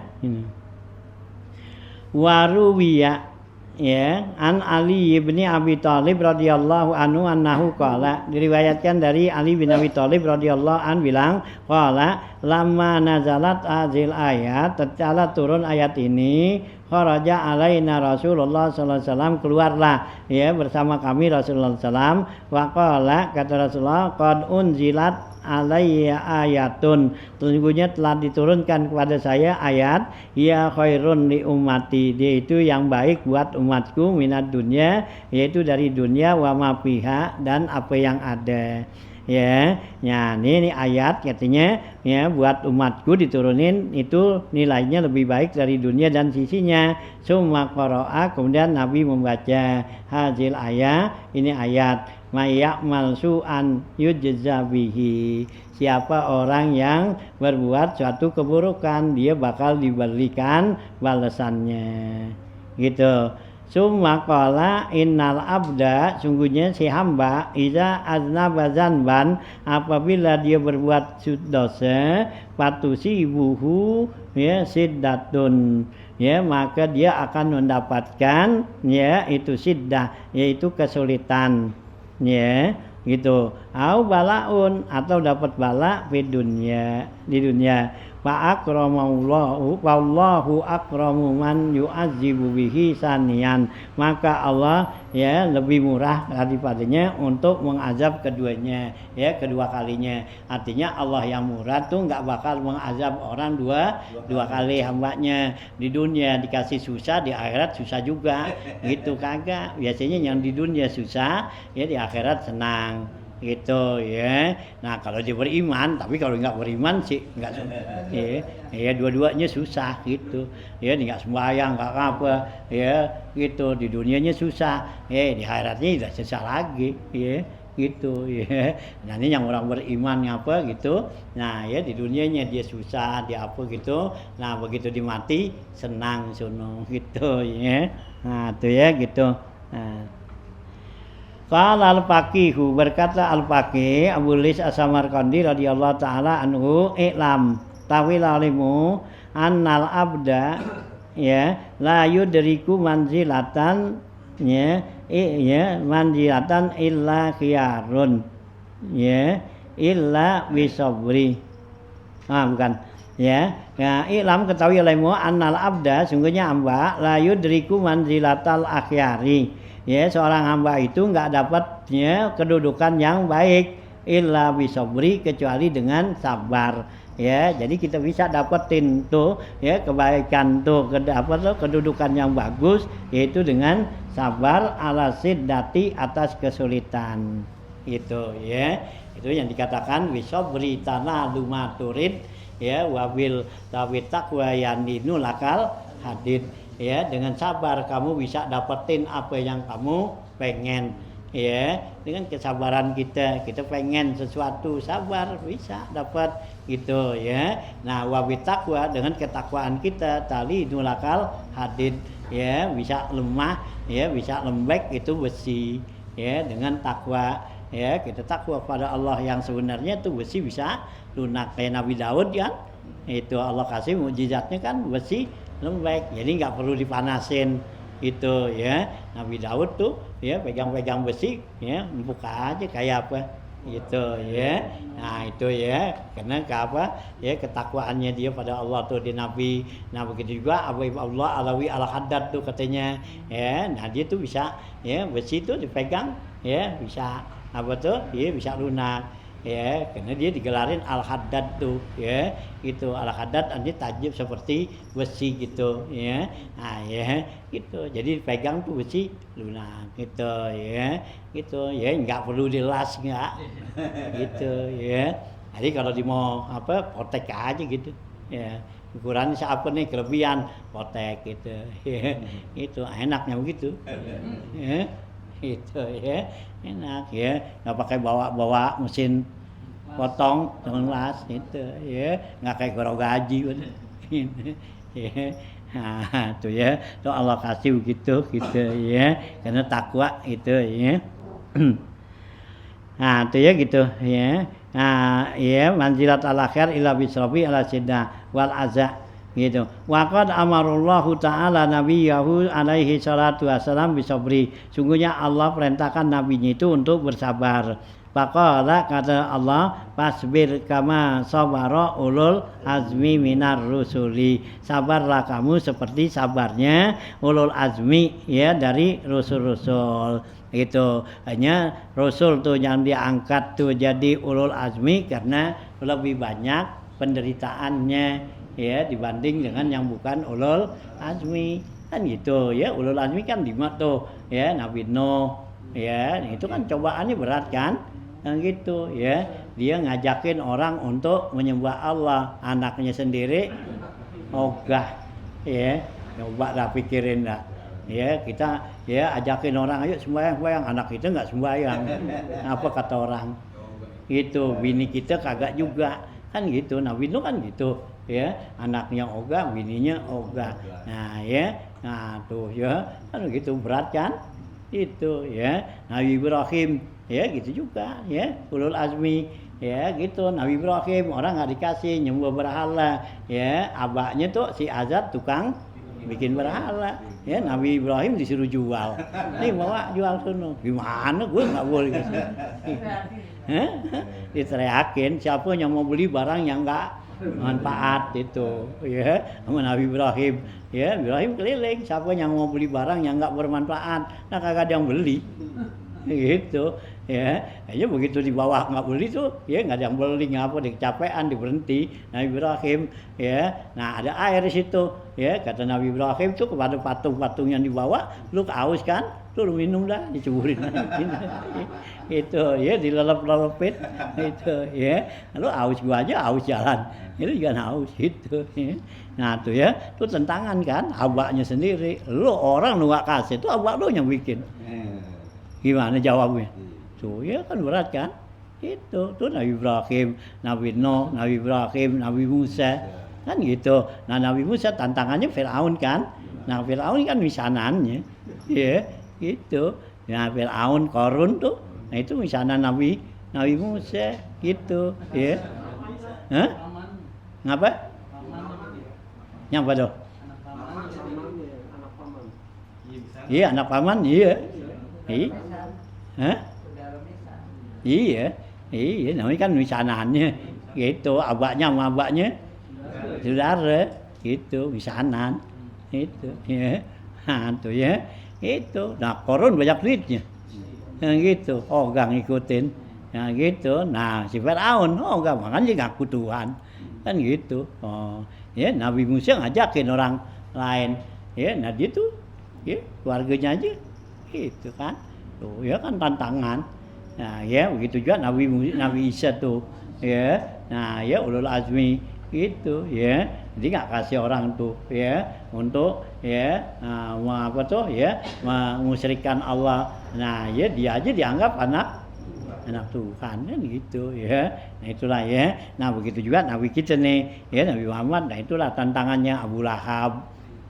Speaker 1: Waruwiya, ya, an Ali bin Abi Thalib radhiyallahu anhu annahu qala, diriwayatkan dari Ali bin Abi Thalib radhiyallahu an bilang, qala lamma nazalat azil ayat, tatkala turun ayat ini, kharaja alaina Rasulullah sallallahu alaihi wasallam, keluarlah ya bersama kami Rasulullah sallallahu alaihi wasallam, wa qala, kata Rasulullah, qad unzilat alayya ayatun, sesungguhnya telah diturunkan kepada saya ayat, ya khairun li ummati, dia itu yang baik buat umatku, minat dunia, yaitu dari dunia, wa ma fiha, dan apa yang ada, ya. Ya ini ayat katanya ya buat umatku diturunin itu nilainya lebih baik dari dunia dan sisinya. Summa qara'a, kemudian Nabi membaca hazil ayat, ini ayat, mayakmal su'an yujza bihi, siapa orang yang berbuat suatu keburukan dia bakal diberikan balasannya, gitu. Summa qala innal abda, sungguhnya si hamba, iza aznaba zanban, apabila dia berbuat dosa, patusibuhu ya siddatun, ya maka dia akan mendapatkan ya itu siddah, yaitu kesulitan, ya gitu. Au balaun, atau dapat bala di dunia. Fa akramallahu wallahu akramu man yu'adzibu bihi sanian, maka Allah ya lebih murah daripadanya untuk mengazab keduanya, ya kedua kalinya. Artinya Allah yang murah tuh nggak bakal mengazab orang dua kali hambanya. Di dunia dikasih susah, di akhirat susah juga, gitu kagak. Biasanya yang di dunia susah, ya di akhirat senang, gitu ya. Nah kalau dia beriman, tapi kalau nggak beriman sih nggak, ya dua-duanya susah gitu, ya nggak sembahyang nggak apa, ya gitu. Di dunianya susah, di akhiratnya udah susah lagi, ya gitu, ya. Nah ini yang orang beriman ngapa gitu, nah ya di dunianya dia susah, dia apa gitu, nah begitu dimati senang sono gitu, ya. Nah tuh ya gitu. Nah. Qala al-Faqihu, berkata al-Faqih Abu Lis As-Samarqandi radhiyallahu taala anhu, i'lam, tawil alimu, annal abda ya la yudriku manzilatan, ya manzilatan illa khiyarun, ya illa bisabri. Bukan. Ya, i'lam, ketahui olehmu, annal abda, sungguhnya hamba, la yudriku manzilatal akhyari, ya seorang hamba itu nggak dapatnya kedudukan yang baik illa bisabri, kecuali dengan sabar, ya. Jadi kita bisa dapetin tuh ya kebaikan tuh, kedudukan yang bagus, yaitu dengan sabar ala siddati, atas kesulitan, gitu ya. Itu yang dikatakan bisabri tanalu maturid, ya wabil tawit taqwa yaninu lakal hadid, ya dengan sabar kamu bisa dapetin apa yang kamu pengen, ya dengan kesabaran kita pengen sesuatu, sabar bisa dapat, gitu ya. Nah wabit taqwa, dengan ketakwaan kita tali nulakal hadid, ya bisa lemah, ya bisa lembek itu besi, ya dengan takwa, ya kita takwa pada Allah yang sebenarnya itu besi bisa lunak, kayak Nabi Daud kan, itu Allah kasih mukjizatnya kan besi lembek, jadi nggak perlu dipanasin itu, ya. Nabi Daud tuh ya pegang-pegang besi, ya buka aja kayak apa gitu, ya. Nah itu ya karena apa, ya ketakwaannya dia pada Allah tuh di Nabi. Nah begitu juga Allah alawi ala haddad tuh katanya, ya. Nah dia tuh bisa, ya besi tuh dipegang, ya bisa apa tuh, dia bisa lunak, ya, karena dia digelarin al-haddad tuh, ya, gitu. Al-haddad artinya tajam seperti besi gitu, ya. Nah, ya, gitu. Jadi pegang tuh besi lunak, gitu, ya, gitu, ya, nggak perlu dilas nggak, gitu, ya. Jadi kalau mau apa, potek aja gitu, ya. Ukurannya siapa nih kelebihan, potek gitu, ya, itu enaknya begitu, ya. Itu ya enak ya, nggak pakai bawa mesin potong las itu ya, nggak kayak gergaji ya. Nah tuh ya, tuh Allah kasih begitu gitu ya, karena takwa itu ya. Nah itu ya gitu ya. Nah ya, manzilat al-akhir ila bisrofi ala sidna wal azza gitu. Wa qad amarallahu ta'ala nabiyahu alaihi salatu wassalam bisabri. Sungguhnya Allah perintahkan nabinya itu untuk bersabar. Faqala, kata Allah, fasbir kama sabara ulul azmi minar rusuli. Sabarlah kamu seperti sabarnya ulul azmi ya dari rasul-rasul. Itu hanya rasul tuh yang diangkat tuh jadi ulul azmi karena lebih banyak penderitaannya ya dibanding dengan yang bukan ulul azmi kan gitu ya. Ulul azmi kan 5 tuh ya, Nabi Nuh ya, itu kan cobaannya berat kan gitu ya. Dia ngajakin orang untuk menyembah Allah, anaknya sendiri ogah ya. Coba dah pikirin dah ya, kita ya ajakin orang ayo sembahyang, anak kita nggak sembahyang, apa kata orang itu, bini kita kagak juga kan gitu. Nabi Nuh kan gitu ya, anaknya ogah, bininya ogah. Nah ya, nah tuh ya kan gitu, berat kan itu ya. Nabi Ibrahim ya gitu juga ya, ulul azmi ya gitu. Nabi Ibrahim orang nggak dikasih nyembah berhala ya, abahnya tuh si Azad tukang bikin berhala ya. Nabi Ibrahim disuruh jual, nih bawa jual sono, gimana gue nggak boleh gitu. Diteriakin siapa yang mau beli barang yang nggak manfaat itu ya sama Nabi Ibrahim ya. Ibrahim keliling, siapa yang mau beli barang yang nggak bermanfaat, nah kagak ada yang beli gitu ya. Aja begitu di bawah nggak beli tuh ya, nggak ada yang beli, ngapa kecapean diberhenti Nabi Ibrahim ya. Nah ada air di situ ya, kata Nabi Ibrahim tuh kepada patung-patung yang dibawa, lu haus kan, lu minum dah, diceburin itu ya, dilelep-lelepin itu ya. Lu haus, gua aja haus jalan, itu juga haus itu ya. Nah tuh ya, tuh tentangan kan, abaknya sendiri, lu orang lu nggak kasih, tuh abak lu yang bikin. Gimana jawabnya? Tuh ya kan berat kan? Itu tuh Nabi Ibrahim, Nabi Nuh, Nabi Ibrahim, Nabi Musa kan gitu. Nah Nabi Musa tantangannya Firaun kan. Nah Firaun kan misanannya ya gitu. Nah Firaun, Qarun tuh, nah itu misanan Nabi Musa gitu ya. Hah? Ngapa? Nyapa tuh? Iya anak paman, iya. Hah? Iya, namanya kan misanannya gitu, abaknya sama abaknya saudara gitu, misanan itu ya. Nah tuh ya itu. Nah Qarun banyak duitnya yang gitu, ogah ngikutin yang gitu. Nah si Firaun ogah makanya ngaku Tuhan kan gitu. Oh ya, Nabi Musa ngajakin orang lain ya, nah dia tuh ya keluarganya aja gitu kan. Tuh ya kan tantangan. Nah ya begitu juga Nabi Isa tuh ya. Nah ya ulul azmi gitu ya. Jadi nggak kasih orang tuh ya untuk ya apa tuh ya memusyrikan Allah. Nah ya dia aja dianggap anak Tuhan kan gitu ya. Nah itulah ya. Nah begitu juga Nabi kita nih ya, Nabi Muhammad. Nah itulah tantangannya Abu Lahab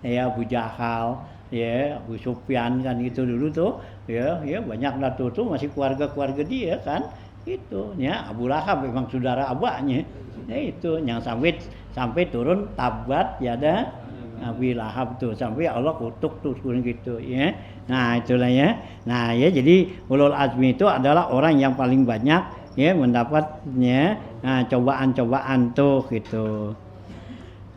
Speaker 1: ya, Abu Jahal ya, Abu Sufyan kan gitu dulu tuh ya banyak lah tuh masih keluarga dia kan itu ya. Abu Lahab memang saudara abahnya ya, itu yang sampai turun tabat yada Abi Lahab tuh, sampai Allah kutuk tuh turun gitu ya. Nah itulah ya. Nah ya, jadi ulul azmi itu adalah orang yang paling banyak ya mendapatnya cobaan-cobaan tuh gitu.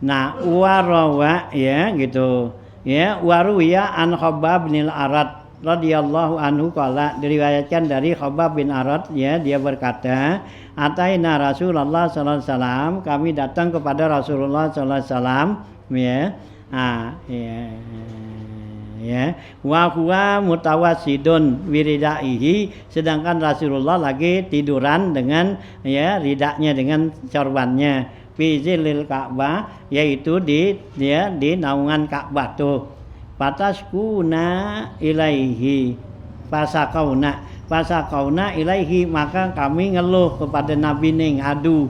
Speaker 1: Nah warawa ya gitu ya, waruya an Khabbab bin al-Arat radhiyallahu anhu qala, diriwayatkan dari Khabbab bin Arad, ya, dia berkata, ataina Rasulullah sallallahu alaihi wasallam, kami datang kepada Rasulullah sallallahu alaihi wasallam, ya. Ya, wa huwa mutawassidun wiridaihi, sedangkan Rasulullah lagi tiduran dengan, ya, ridaknya, dengan sorbannya, fi zillil Ka'bah, yaitu di naungan Ka'bah tuh. Fataskuna ilaihi, fasakauna ilaihi, maka kami ngeluh kepada Nabi ning adu.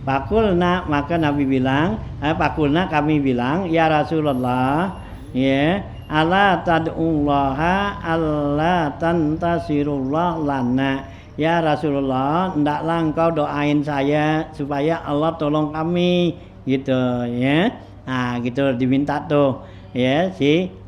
Speaker 1: Pakulna, maka Nabi bilang, pakulna, kami bilang, ya Rasulullah, ya, ala tad'ullaha alla tantasirullah lana, ya Rasulullah, hendaklah engkau doain saya supaya Allah tolong kami, gitu, ya. Nah, gitu diminta tuh, ya,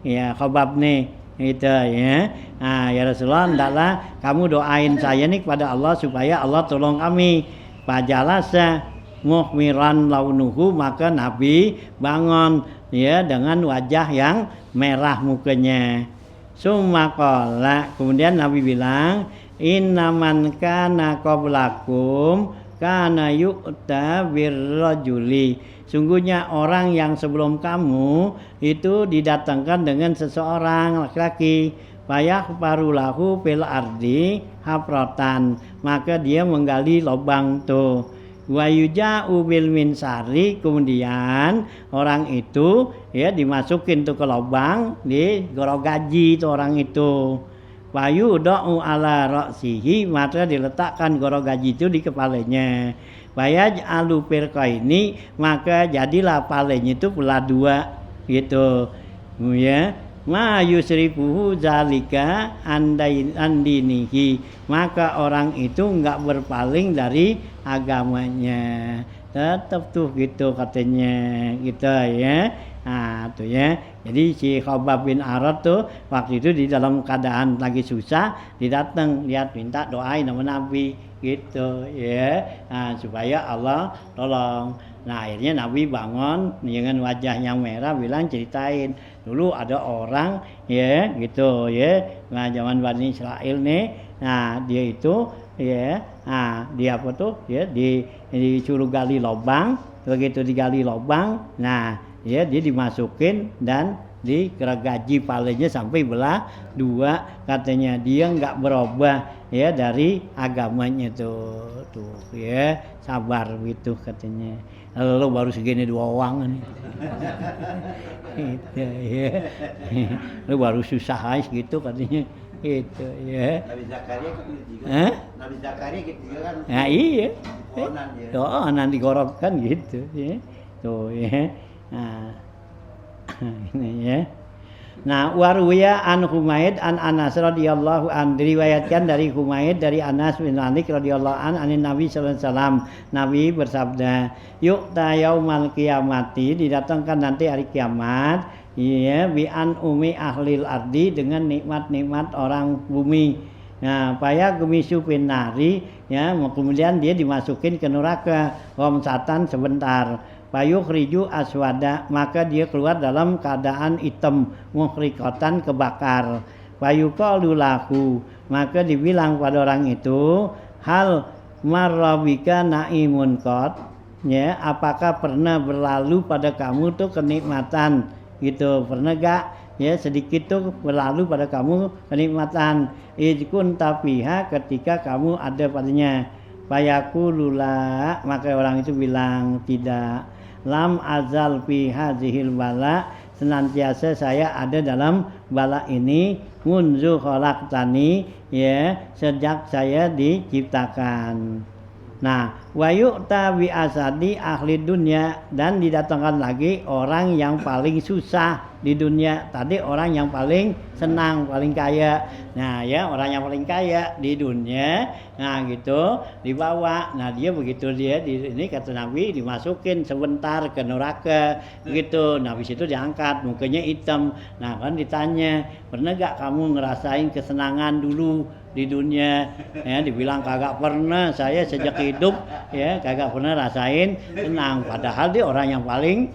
Speaker 1: ya Khabbab nih, gitu, ya. Nah, ya Rasulullah, hendaklah kamu doain saya nih kepada Allah supaya Allah tolong kami. Fajalasa muhmiran launuhu, maka Nabi bangun, ya, dengan wajah yang merah mukanya. Summa qala, kemudian Nabi bilang, innaman kana qablakum kana yu'ta birrajuli, sungguhnya orang yang sebelum kamu itu didatangkan dengan seseorang laki-laki, fayahfaru lahu fil ardi hafratan, maka dia menggali lubang tuh. Wa yuja'u bil minsari, kemudian orang itu, ya, dimasukin tuh ke lubang, di gorogaji itu orang itu. Wa yuda'u ala ra'sihi, maka diletakkan gorogaji itu di kepalanya. Wa yaj'alu firqaini, maka jadilah palanya itu belah dua, gitu, ya. Ma yusrifuhu zalika andinihi, maka orang itu enggak berpaling dari agamanya, tetap tuh, gitu katanya, gitu, ya. Nah, tuh, ya. Jadi si Khabbab bin Arad tuh waktu itu di dalam keadaan lagi susah, didatang, lihat, minta doain sama Nabi, gitu, ya. Nah, supaya Allah tolong. Nah, akhirnya Nabi bangun dengan wajah yang merah, bilang, ceritain, dulu ada orang, ya, gitu, ya, nah, zaman Bani Israel nih, nah, dia itu, ya, nah, dia apa tuh, ya, disuruh gali lubang, begitu digali lubang, nah, ya, dia dimasukin dan digergaji palanya sampai belah dua, katanya dia nggak berubah, ya, dari agamanya tuh, ya, sabar gitu katanya. Lo baru segini doang nih. Gitu, ya. Lo baru susah aja gitu katanya. Gitu, ya.
Speaker 4: Nabi Zakaria gitu juga. Nabi Zakaria gitu juga kan.
Speaker 1: Nah, iya.
Speaker 4: Doanan ya.
Speaker 1: Digorokkan gitu, ya. Tuh, ya. Nah, ini, ya. Nah, warwiya an Humaid an Anas radhiyallahu an, diriwayatkan dari Humaid dari Anas bin Malik radhiyallahu an, anin Nabi sallallahu alaihi wasallam, Nabi bersabda, yu'ta yaumal qiyamati, didatangkan nanti hari kiamat, ya, bi an umi ahlil ardi, dengan nikmat-nikmat orang bumi. Nah, paya gemisu pinari, ya, kemudian dia dimasukin ke neraka, wamsatan sebentar. Fayukhriju aswada, maka dia keluar dalam keadaan hitam, muhriqatan, kebakar. Fayuqalu lahu, maka dibilang pada orang itu, hal marrabika naimun qad, ya, apakah pernah berlalu pada kamu tuh kenikmatan, gitu, pernah gak, ya, sedikit tuh berlalu pada kamu kenikmatan, idkun tafiha, ketika kamu ada padanya. Fayaqulula, maka orang itu bilang, tidak. Lam azal fi hadzihil bala, senantiasa saya ada dalam bala ini, munzu khalaqtani, ya, sejak saya diciptakan. Nah, wa yu'ta bi asadi ahli dunya, dan didatangkan lagi orang yang paling susah di dunia. Tadi orang yang paling senang, paling kaya. Nah, ya, orang yang paling kaya di dunia, nah, gitu, dibawa. Nah, dia begitu dia ini kata Nabi dimasukin sebentar ke neraka, gitu. Nah, habis itu diangkat, mukanya hitam. Nah, kan ditanya, pernah gak kamu ngerasain kesenangan dulu di dunia? Ya, dibilang kagak pernah, saya sejak hidup ya kagak pernah rasain senang. Padahal dia orang yang paling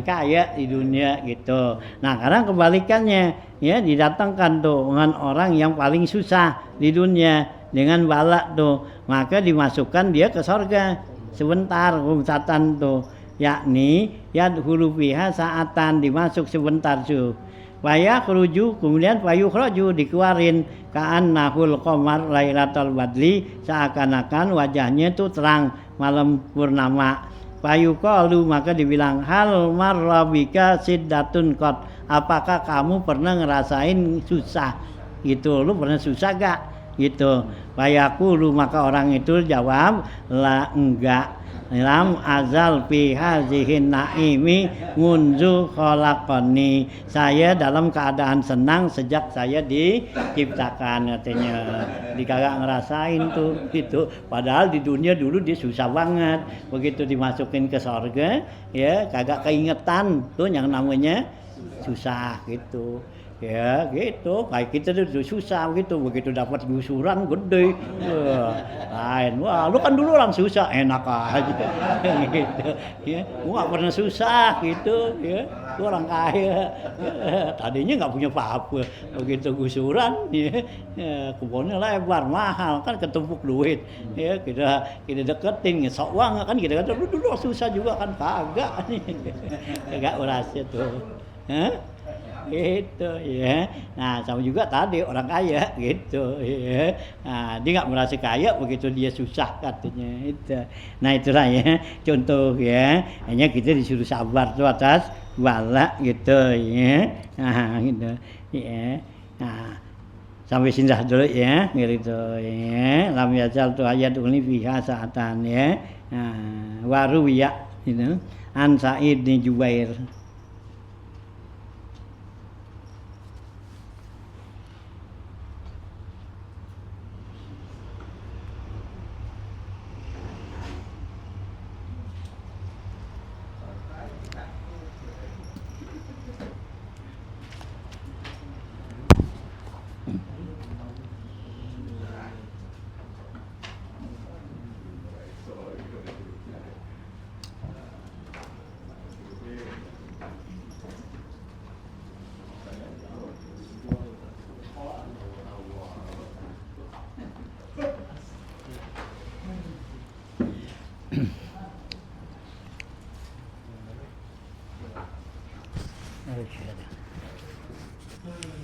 Speaker 1: kaya di dunia gitu. Nah, sekarang kebalikannya, ya didatangkan tuh dengan orang yang paling susah di dunia dengan bala tuh, maka dimasukkan dia ke surga sebentar umsatan tuh, yakni yadkhulu fiha saatan, dimasuk sebentar tuh. Waya khruju, kemudian wayu khruju dikeluarin ka'annahul qamar lailatul badri, seakan-akan wajahnya itu terang malam purnama. Wayu qalu, maka dibilang hal marrabika siddatun qad, apakah kamu pernah ngerasain susah gitu, lu pernah susah gak gitu. Wayaqulu, maka orang itu jawab la, enggak. Lam azal fi hazihin naimi munzu khalaqani, saya dalam keadaan senang sejak saya diciptakan, katanya. Dikagak ngerasain tuh gitu, padahal di dunia dulu dia susah banget. Begitu dimasukin ke surga, ya kagak keingetan tuh yang namanya susah gitu. Ya gitu, kayak kita tuh susah gitu, begitu dapat gusuran gede, lain. Wah, lu kan dulu orang susah, enak aja, gitu. Ya, gua nggak pernah susah gitu, ya. Gua orang kaya, tadinya nggak punya apa-apa, begitu gusuran, ya, kebunnya lebar, mahal, kan ketumpuk duit, ya kita deketin, ngesok banget kan, kita kata lu dulu susah juga kan, kagak nih, kagak berhasil tuh, gitu ya. Nah sama juga tadi orang kaya gitu ya. Nah, dia nggak merasa kaya begitu dia susah, katanya itu. Nah itulah ya contoh ya, hanya kita disuruh sabar tuh atas bala gitu ya. Nah gitu ya. Nah sampai sindah dulu ya gitu ya. Lam yazal tu ayat uni fiha saatan ya. Nah waru ya gitu. An Sa'id bin Jubair. Oh,